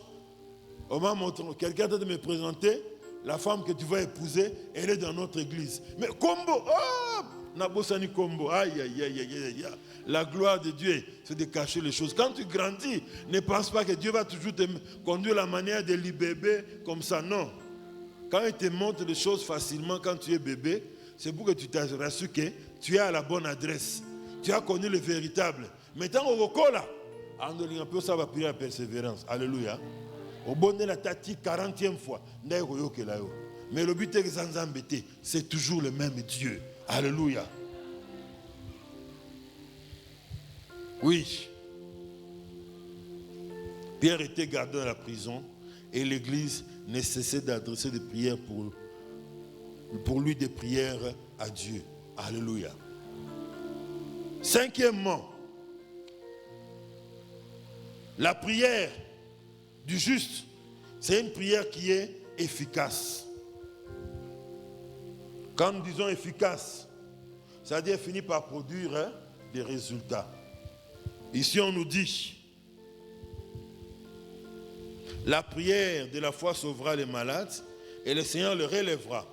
On m'a montré, quelqu'un de me présenter, la femme que tu vas épouser, elle est dans notre église. Mais Combo, oh! Nabosani Combo, aïe. La gloire de Dieu, c'est de cacher les choses. Quand tu grandis, ne pense pas que Dieu va toujours te conduire la manière de bébé comme ça, non. Quand il te montre les choses facilement quand tu es bébé, c'est pour que tu t'assures que tu es à la bonne adresse. Tu as connu le véritable. Maintenant, au Rokola, on peut ça va prier à persévérance. Alléluia. Au bon de la tati 40e fois. Mais le but est que c'est toujours le même Dieu. Alléluia. Oui. Pierre était gardé dans la prison et l'église ne cessait d'adresser des prières pour lui, des prières à Dieu. Alléluia. 5e, la prière du juste, c'est une prière qui est efficace. Quand nous disons efficace, c'est-à-dire finit par produire des résultats. Ici, on nous dit, la prière de la foi sauvera les malades et le Seigneur le relèvera.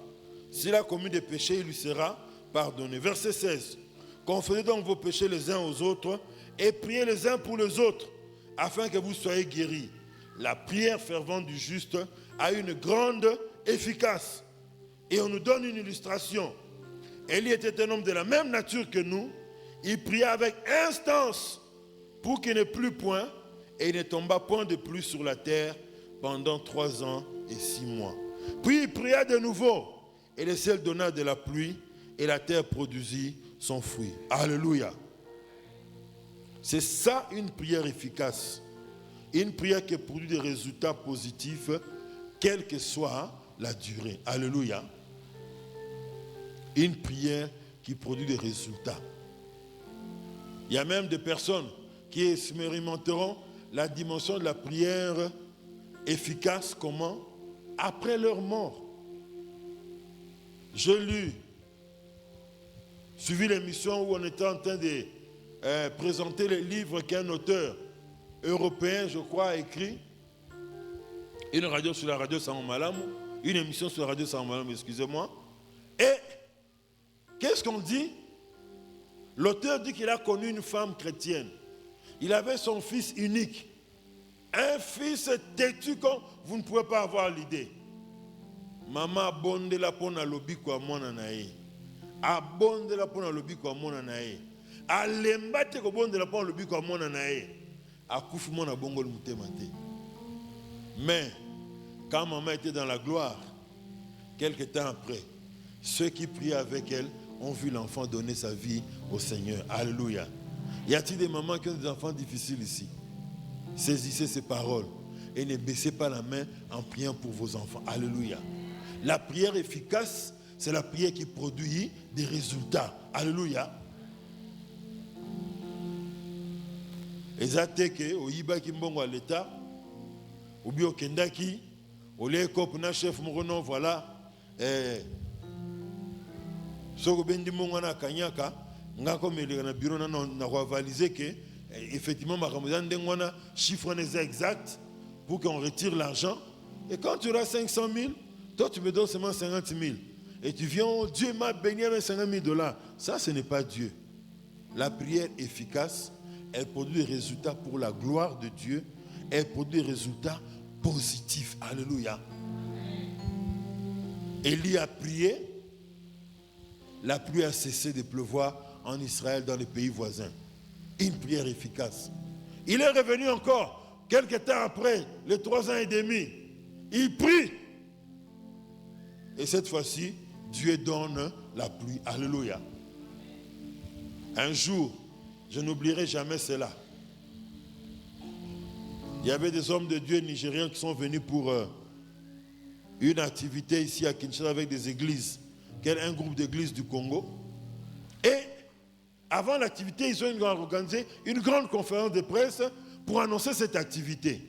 S'il a commis des péchés, il lui sera pardonné. Verset 16. Confessez donc vos péchés les uns aux autres et priez les uns pour les autres afin que vous soyez guéris. La prière fervente du juste a une grande efficace. Et on nous donne une illustration. Élie était un homme de la même nature que nous. Il pria avec instance pour qu'il ne plût point et il ne tomba point de pluie sur la terre pendant 3 ans et 6 mois. Puis il pria de nouveau et le ciel donna de la pluie et la terre produisit son fruit. Alléluia. C'est ça une prière efficace. Une prière qui produit des résultats positifs, quelle que soit la durée. Alléluia. Une prière qui produit des résultats. Il y a même des personnes qui expérimenteront la dimension de la prière efficace, comment? Après leur mort. J'ai suivi l'émission où on était en train de présenter les livres qu'un auteur européen, je crois, a écrit. Une radio sur la radio Samamalam, une émission sur la radio Samamalam, excusez-moi. Et qu'est-ce qu'on dit? L'auteur dit qu'il a connu une femme chrétienne. Il avait son fils unique. Un fils têtu comme vous ne pouvez pas avoir l'idée. Maman abondela pona lobi kwa mwana na ye. Abondela pona lobi kwa mwana na ye. Alemba te ko bondela pona lobi kwa mwana na ye. Akufi mwana bongo le mutema te. Mais quand maman était dans la gloire, quelque temps après, ceux qui priaient avec elle ont vu l'enfant donner sa vie au Seigneur. Alléluia. Y a-t-il des mamans qui ont des enfants difficiles ici? Saisissez ces paroles et ne baissez pas la main en priant pour vos enfants. Alléluia. La prière efficace, c'est la prière qui produit des résultats. Alléluia. Ezateke, oyiba kimbongo à l'État, ou bien au Kendaki, au l'école na chef morono, voilà. Soko bendi mongo na kanyaka, nga comme il na bureau na avalisé que effectivement ma ramadan dengwana chiffre exact pour qu'on retire l'argent. Et quand tu auras 500 000, toi tu me donnes seulement 50 000. Et tu viens, oh, Dieu m'a béni avec 50 000 $. Ça, ce n'est pas Dieu. La prière efficace, elle produit des résultats pour la gloire de Dieu. Elle produit des résultats positifs. Alléluia. Élie a prié. La pluie a cessé de pleuvoir en Israël, dans les pays voisins. Une prière efficace. Il est revenu encore, quelques temps après, les 3 ans et demi. Il prie. Et cette fois-ci, Dieu donne la pluie. Alléluia. Un jour, je n'oublierai jamais cela. Il y avait des hommes de Dieu nigériens qui sont venus pour une activité ici à Kinshasa avec des églises, un groupe d'églises du Congo. Et avant l'activité, ils ont organisé une grande conférence de presse pour annoncer cette activité.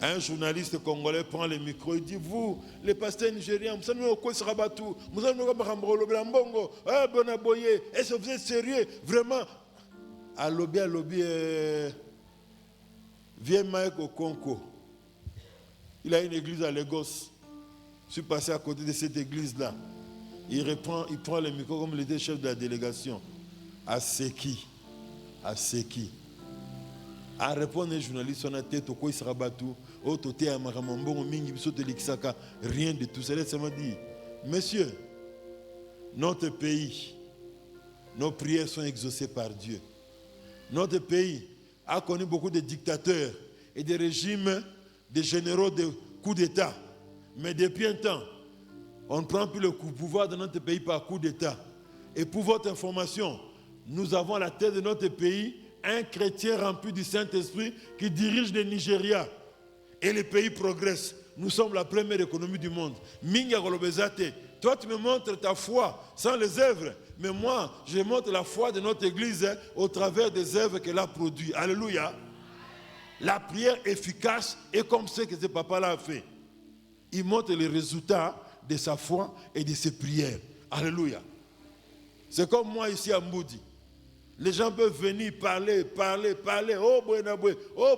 Un journaliste congolais prend le micro et dit, vous, les pasteurs nigériens, est-ce que vous êtes sérieux? Vraiment? À lobby, viens Mike au Congo. Il a une église à Lagos. Je suis passé à côté de cette église-là. Il prend le micro comme il était chef de la délégation. À Seki. À répondre aux journalistes, on a tête au quoi il sera battu. Rien de tout ça. Laissez-moi dire, messieurs, notre pays, nos prières sont exaucées par Dieu. Notre pays a connu beaucoup de dictateurs et de régimes, de généraux de coups d'État. Mais depuis un temps, on ne prend plus le pouvoir de notre pays par coup d'État. Et pour votre information, nous avons à la tête de notre pays un chrétien rempli du Saint-Esprit qui dirige le Nigeria. Et le pays progresse. Nous sommes la première économie du monde. Minga Golobezate, toi tu me montres ta foi sans les œuvres. Mais moi, je montre la foi de notre église au travers des œuvres qu'elle a produites. Alléluia. La prière efficace est comme ce que ce papa-là a fait. Il montre les résultats de sa foi et de ses prières. Alléluia. C'est comme moi ici à Mboudi. Les gens peuvent venir parler. Oh,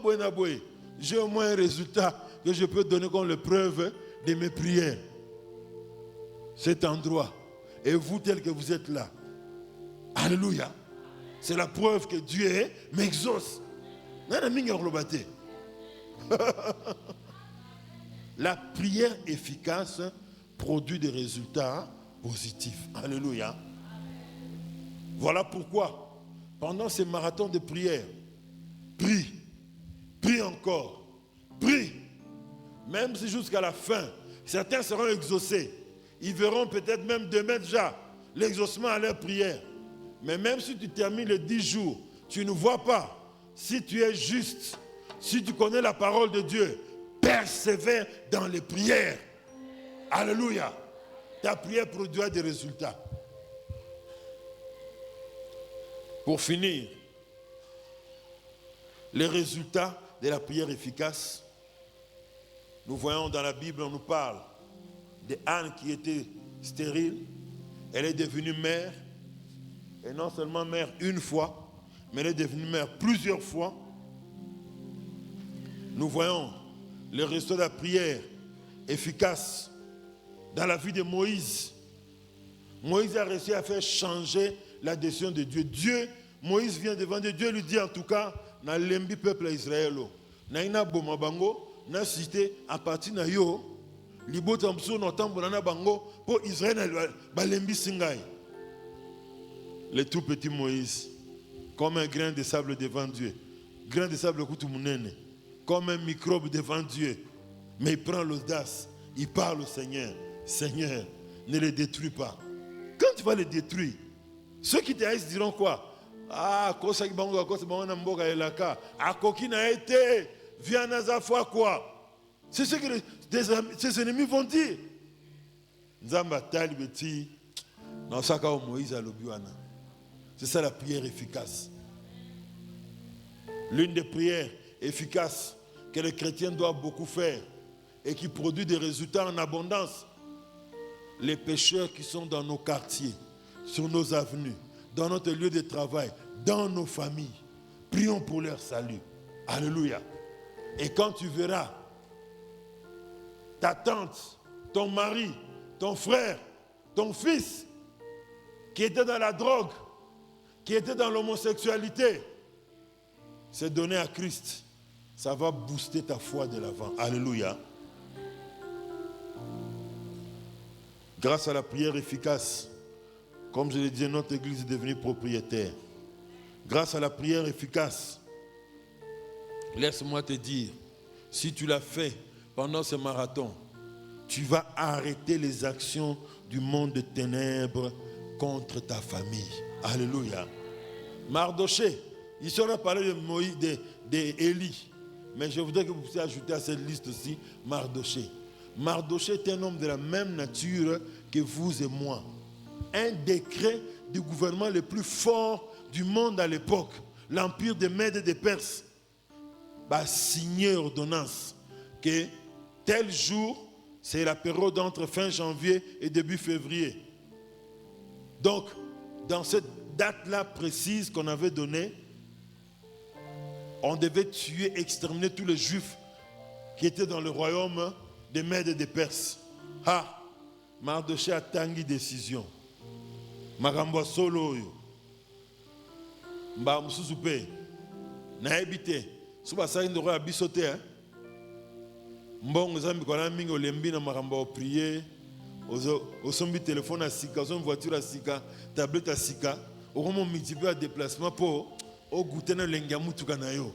Bouenaboué. J'ai au moins un résultat que je peux donner comme preuve de mes prières. Cet endroit. Et vous, tel que vous êtes là. Alléluia. C'est la preuve que Dieu m'exauce. La prière efficace produit des résultats positifs. Alléluia. Voilà pourquoi, pendant ces marathons de prière, prie encore, prie. Même si jusqu'à la fin, certains seront exaucés. Ils verront peut-être même demain déjà l'exaucement à leur prière. Mais même si tu termines les 10 jours, tu ne vois pas. Si tu es juste, si tu connais la parole de Dieu, persévère dans les prières. Alléluia. Ta prière produira des résultats. Pour finir, les résultats de la prière efficace, nous voyons dans la Bible, on nous parle de Anne qui était stérile. Elle est devenue mère. Et non seulement mère une fois, mais elle est devenue mère plusieurs fois. Nous voyons le résultat de la prière efficace dans la vie de Moïse. Moïse a réussi à faire changer la décision de Dieu. Moïse vient devant Dieu. Dieu lui dit en tout cas, na lembi peuple Israël, na ina boma bango, na cité à partir na yo, libota mso na tambo na bango pour Israël ba lembi singai. Le tout petit Moïse, comme un grain de sable devant Dieu, grain de sable kutumunene, comme un microbe devant Dieu, mais il prend l'audace, il parle au Seigneur. Seigneur, ne les détruis pas. Quand tu vas les détruire, ceux qui te haïssent diront quoi? Ah, Kosaki Bango, Kosaki Bango, Namboga Elaka, Akoki n'a été, viens à fois quoi? C'est ce que tes ennemis vont dire. Nzamba Talibeti, dans Saka Moïse à l'Obiwana. C'est ça la prière efficace. L'une des prières efficaces que les chrétiens doivent beaucoup faire et qui produit des résultats en abondance. Les pécheurs qui sont dans nos quartiers, sur nos avenues, dans notre lieu de travail, dans nos familles, prions pour leur salut. Alléluia. Et quand tu verras ta tante, ton mari, ton frère, ton fils qui était dans la drogue, qui était dans l'homosexualité, se donner à Christ, ça va booster ta foi de l'avant. Alléluia. Grâce à la prière efficace, comme je l'ai dit, notre église est devenue propriétaire. Grâce à la prière efficace, laisse-moi te dire, si tu l'as fait pendant ce marathon, tu vas arrêter les actions du monde de ténèbres contre ta famille. Alléluia. Mardoché, ici on a parlé de Moïse, d'Élie, mais je voudrais que vous puissiez ajouter à cette liste aussi Mardoché. Mardoché est un homme de la même nature que vous et moi. Un décret du gouvernement le plus fort du monde à l'époque, l'empire des Mèdes et des Perses, a signé ordonnance que tel jour, c'est la période entre fin janvier et début février. Donc, dans cette date-là précise qu'on avait donnée, on devait tuer, exterminer tous les Juifs qui étaient dans le royaume des Mèdes et des Perses. Ah, Mardoché a tangi décision. Makambo solo yo. Mba mususu pe. Na ebite. Suba sa ndoro ya bisote hein. Mbongo zambi kona mingi olembi na makambo prier. Osombi téléphone à sika, osombi voiture à sika, tablette à sika. Okomo multiplier à déplacement pour au goûter na lenga mutuka na yo.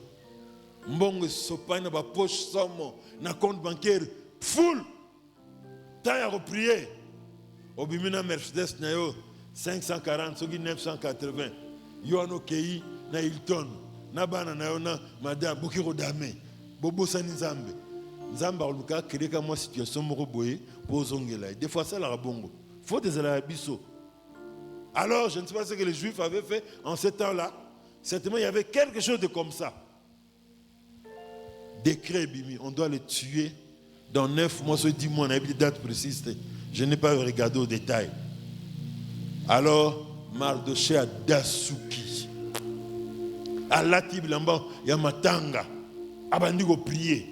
Mbongo sopa na ba poche somo na compte bancaire full. T'as à reprier. Obimina Mercedes na yo 540, soki 980. Yo ano kei na Hilton. Na bana na yo na madame bokiro dame. Bobo sani nzambe. Nzambe aluka kreka moi situation moko boye pozongela. Des fois ça la rabongo. Faut des alabiso. Alors, je ne sais pas ce que les Juifs avaient fait en ce temps-là. Certainement, il y avait quelque chose de comme ça. Décret bimi, on doit les tuer dans 9 mois, 10 mois, on a des dates précises. Je n'ai pas regardé au détail. Alors, Mardoché a Dasuki. Allah Tiblamba, Yamatanga. Abandigo prier.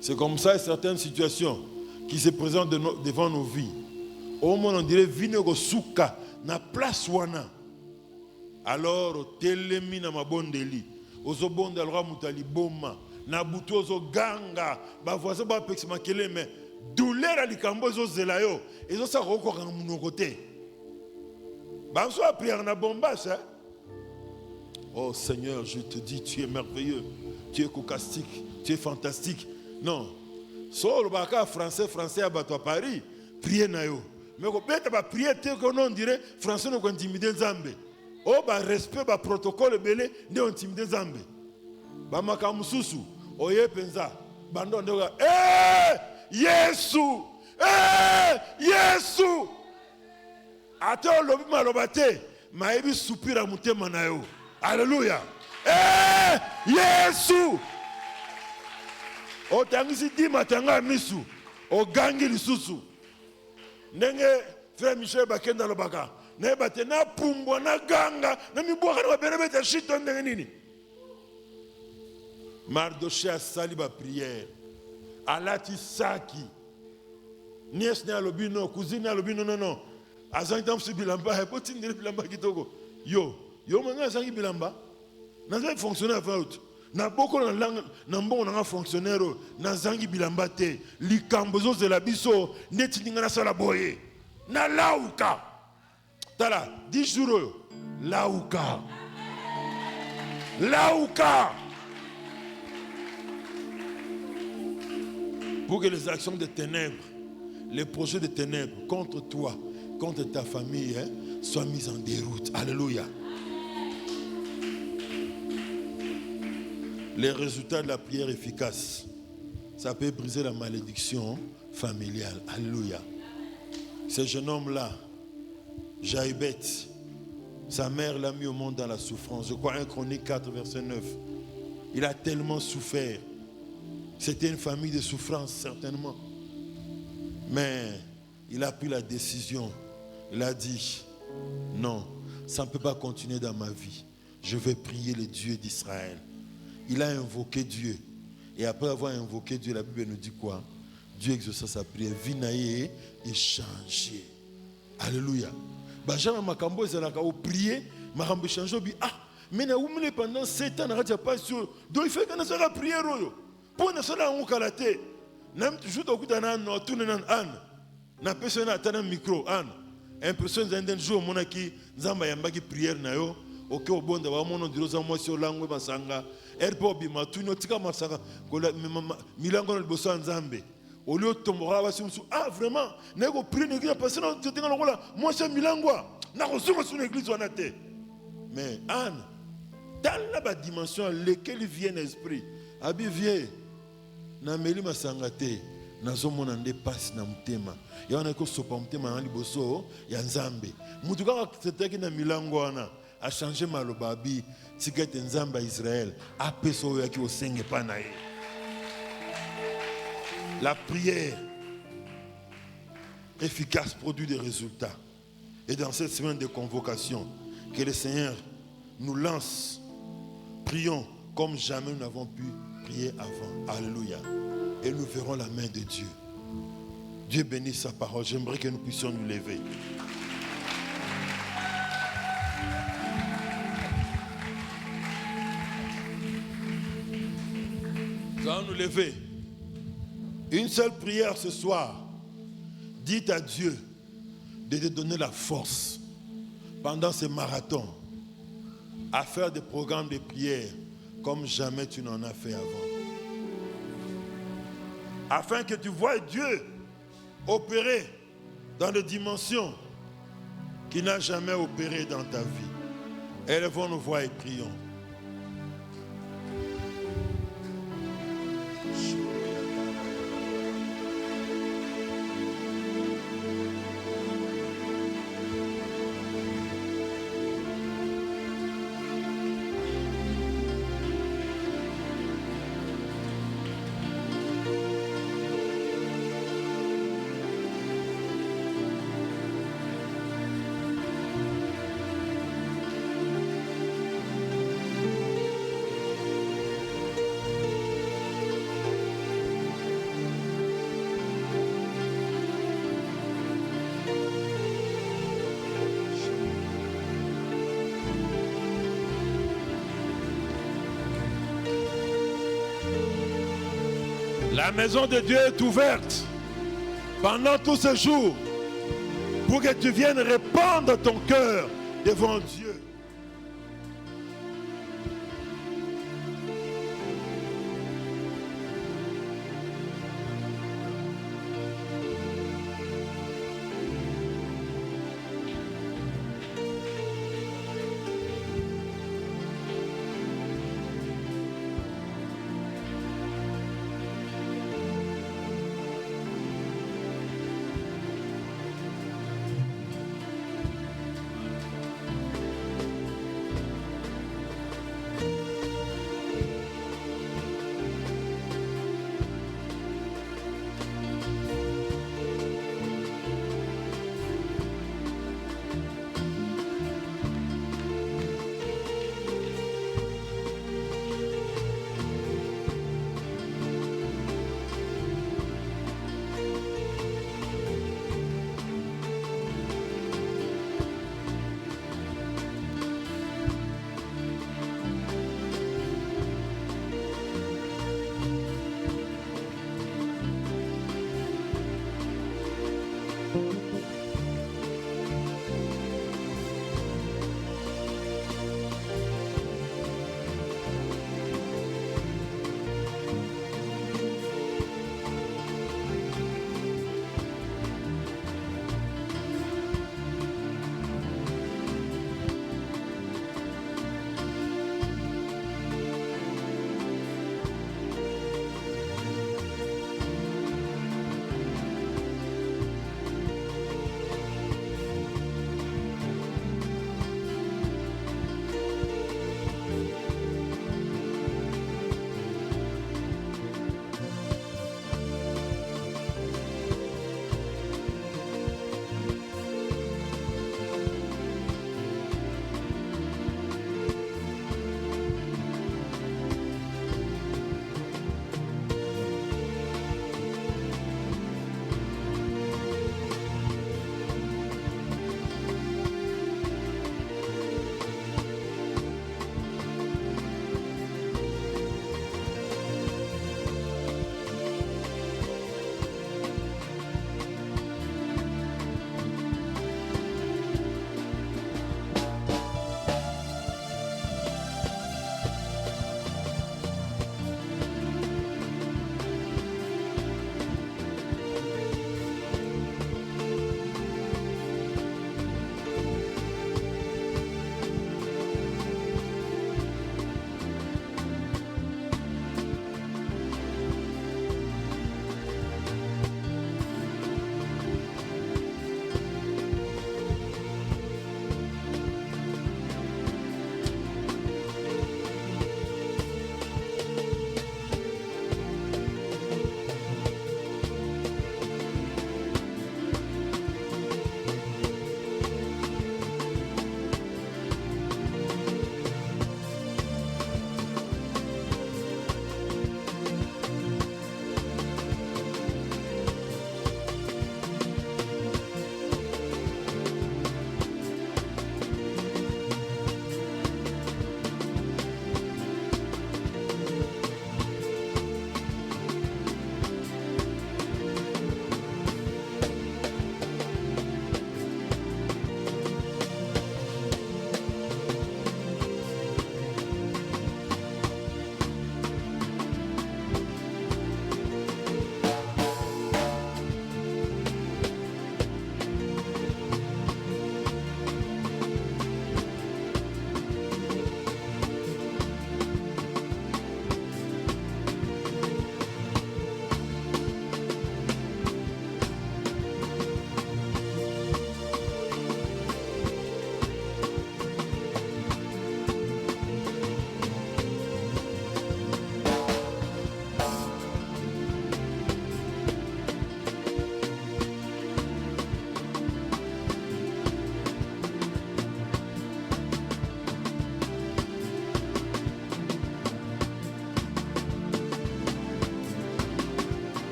C'est comme ça certaines situations qui se présentent devant nos vies. Au moins, on dirait Vinego Souka, na place wana. Alors, telemi na mabondeli. Ozobonda alra mutali boma. Na butu ozo ganga. Ba voisin ba pexi makele mais douleur à likambo zo zelayo. Et ça roko kana munokote. Ba so a prière na bombasse. Oh Seigneur, je te dis, tu es merveilleux. Tu es cocastique, tu es fantastique. Non. Solo baka français à bato à Paris, prier na yo. Mais ko beta ba prier te ko non dirait français no ko intimider Nzambe. Oh ba respect ba protocole belé nde intimider Nzambe. Ba makamususu oye penza bando ndoga Yesu Yesu ate olobi maloba te maebi soupira mutema na yo. Alléluia. Yesu otangisi dima tanga misu ogangi lisusu ndenge frère Michel bakenda lobaka na bate na pumbwa na ganga na mibwaka na berebeta shito ndenge nini. Mardoché a sali ba prière alati saki nièce ne alobi non, cousine ne alobi non non non. Azangi tam si bilamba, he poti ndiri bilamba kitoko. Yo manga azangi bilamba. Naza fonctionnaire avant autre. Na boko na langue na mbongo na fonctionnaire na zangi bilamba te. Likambozo de la biso neti ndingana sala boye. Na lauka. Tala 10 jours lauka. Lauka. Pour que les actions de ténèbres, les projets de ténèbres contre toi, contre ta famille, soient mis en déroute. Alléluia. Les résultats de la prière efficace, ça peut briser la malédiction familiale. Alléluia. Ce jeune homme-là, Jaïbet, sa mère l'a mis au monde dans la souffrance. Je crois 1 Chronique 4, verset 9. Il a tellement souffert. C'était une famille de souffrance, certainement. Mais il a pris la décision. Il a dit, non, ça ne peut pas continuer dans ma vie. Je vais prier le Dieu d'Israël. Il a invoqué Dieu. Et après avoir invoqué Dieu, la Bible nous dit quoi? Dieu exauça sa prière. Vinaye et changé. Alléluia. Benjamin Makambo, il a prié. Makambo changé. Ah, mais pendant 7 ans, il n'a pas sûr. Donc il fait qu'on a la prière. Pour ne pas en calater, même toujours au bout d'un an, tout le monde n'a personne à un micro. Un personne d'un jour, mon aki, Zamba Yambaki prière na yo, ok au bon de wa mon de rosa moi sur langue basanga, erbobi matuno tika masanga, kola milango le bosso Nzambe. Au lieu de tomber là, ah vraiment, nego prier n'église parce que tu tenga là, moi c'est milango, na reçu sur l'église on a été. Mais Anne, dans la dimension laquelle vient l'esprit, abi vient. Na meli masanga te nazomona nde pasi na mutema ya wana ko sopa mutema na liboso ya Nzambe mutu kaka teteki na milango wana a changer maloba bi tikete Nzambe Israël apeso yaki osenge pa na ye. La prière efficace produit des résultats. Et dans cette semaine de convocation, que le Seigneur nous lance. Prions comme jamais nous n'avons pu prier avant. Alléluia. Et nous verrons la main de Dieu. Dieu bénisse sa parole. J'aimerais que nous puissions nous lever. Nous allons nous lever. Une seule prière ce soir. Dites à Dieu de te donner la force pendant ce marathon à faire des programmes de prière comme jamais tu n'en as fait avant. Afin que tu voies Dieu opérer dans des dimensions qu'il n'a jamais opéré dans ta vie. Élevons nos voix et prions. La maison de Dieu est ouverte pendant tous ces jours pour que tu viennes répandre ton cœur devant Dieu.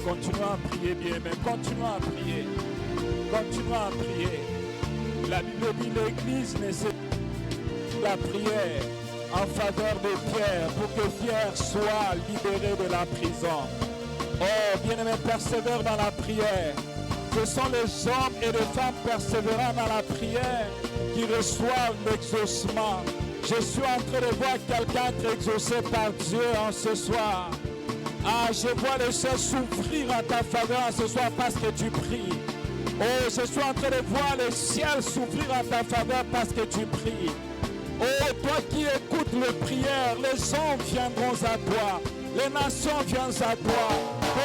Continuons à prier, bien-aimés. Continuons à prier. Continuons à prier. La Bible dit l'Église nécessite la prière en faveur de Pierre pour que Pierre soit libéré de la prison. Oh, bien-aimés, persévère dans la prière. Ce sont les hommes et les femmes persévérants dans la prière qui reçoivent l'exaucement. Je suis en train de voir quelqu'un être exaucé par Dieu en ce soir. Ah, je vois les cieux s'ouvrir en ta faveur en ce soir parce que tu pries. Oh, je suis en train de voir le ciel s'ouvrir en ta faveur parce que tu pries. Oh, toi qui écoutes les prières, les hommes viendront à toi. Les nations viennent à toi.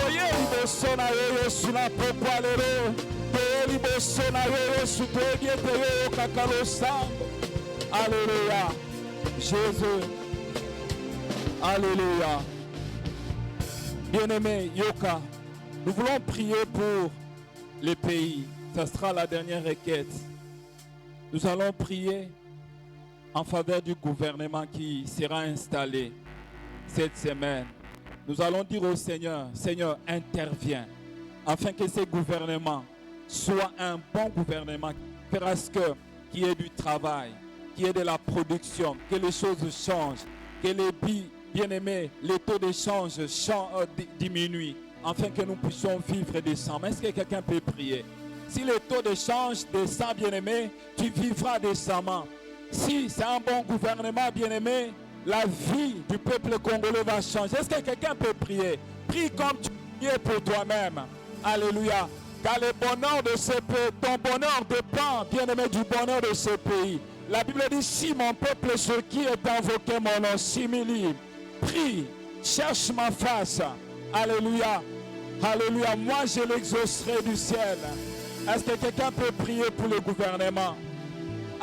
Oye liboso na yo Yesu na popalero. Oye liboso na yo Yesu toye teyo kakalo sango. Alléluia. Jésus. Alléluia. Bien-aimé Yoka, nous voulons prier pour les pays. Ça sera la dernière requête. Nous allons prier en faveur du gouvernement qui sera installé cette semaine. Nous allons dire au Seigneur, Seigneur, interviens, afin que ce gouvernement soit un bon gouvernement, parce que qu'il y ait du travail, qu'il y ait de la production, que les choses changent, que les bien-aimés, les taux d'échange diminuent, afin que nous puissions vivre décemment. Est-ce que quelqu'un peut prier? Si le taux d'échange descend, bien-aimé, tu vivras décemment. Si c'est un bon gouvernement, bien-aimé, la vie du peuple congolais va changer. Est-ce que quelqu'un peut prier? Prie comme tu pries pour toi-même. Alléluia. Car le bonheur de ce pays, ton bonheur dépend, bien-aimé, du bonheur de ce pays. La Bible dit, si mon peuple, ce qui est invoqué mon nom, s'humilie, prie, cherche ma face. Alléluia. Alléluia. Moi, je l'exaucerai du ciel. Est-ce que quelqu'un peut prier pour le gouvernement?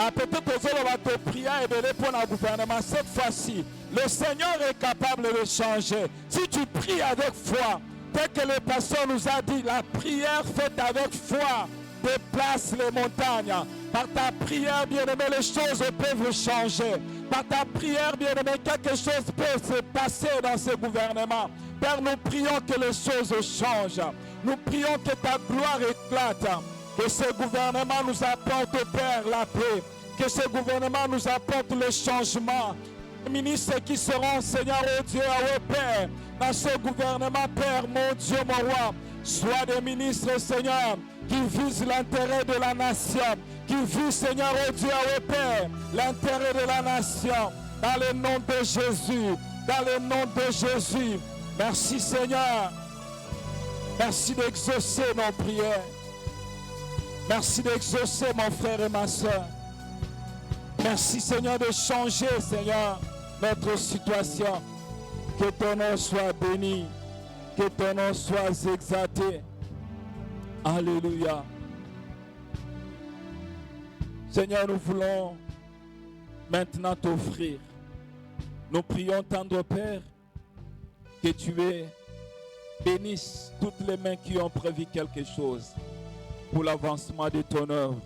Ah, peut-être que vous allez prier et de répondre au gouvernement. Cette fois-ci, le Seigneur est capable de changer. Si tu pries avec foi, tel que le pasteur nous a dit, la prière faite avec foi déplace les montagnes. Par ta prière, bien-aimé, les choses peuvent changer. Par ta prière, bien-aimé, quelque chose peut se passer dans ce gouvernement. Père, nous prions que les choses changent. Nous prions que ta gloire éclate. Que ce gouvernement nous apporte, Père, la paix. Que ce gouvernement nous apporte le changement. Les ministres qui seront, Seigneur, oh Dieu, oh Père, dans ce gouvernement, Père, mon Dieu, mon roi, soient des ministres, Seigneur, qui visent l'intérêt de la nation, qui visent, Seigneur, oh Dieu, oh Père, l'intérêt de la nation. Dans le nom de Jésus, dans le nom de Jésus. Merci, Seigneur. Merci d'exaucer nos prières. Merci d'exaucer mon frère et ma soeur. Merci Seigneur de changer, Seigneur, notre situation. Que ton nom soit béni. Que ton nom soit exalté. Alléluia. Seigneur, nous voulons maintenant t'offrir. Nous prions, tendre Père, que tu bénisses toutes les mains qui ont prévu quelque chose pour l'avancement de ton œuvre,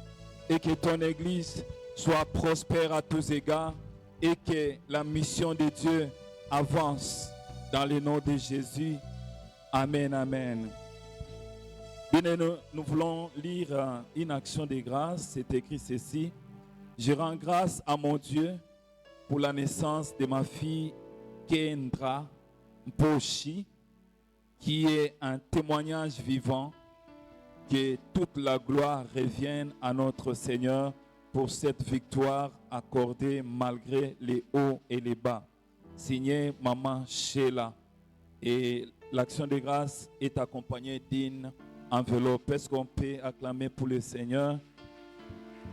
et que ton Église soit prospère à tous égards, et que la mission de Dieu avance dans le nom de Jésus. Amen, amen. Bien, nous voulons lire une action de grâce. C'est écrit ceci: je rends grâce à mon Dieu pour la naissance de ma fille Kendra Mposhi, qui est un témoignage vivant. Que toute la gloire revienne à notre Seigneur pour cette victoire accordée malgré les hauts et les bas. Signé Maman Sheila. Et l'action de grâce est accompagnée d'une enveloppe. Est-ce qu'on peut acclamer pour le Seigneur?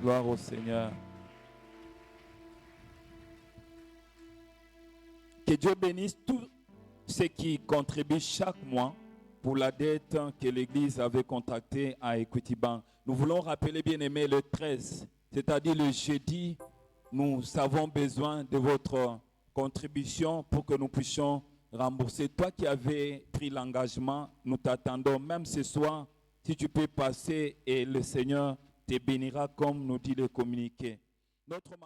Gloire au Seigneur. Que Dieu bénisse tous ceux qui contribuent chaque mois pour la dette que l'Église avait contractée à Equity Bank. Nous voulons rappeler, bien aimé, le 13, c'est-à-dire le jeudi, nous avons besoin de votre contribution pour que nous puissions rembourser. Toi qui avais pris l'engagement, nous t'attendons même ce soir, si tu peux passer et le Seigneur te bénira comme nous dit le communiqué. Notre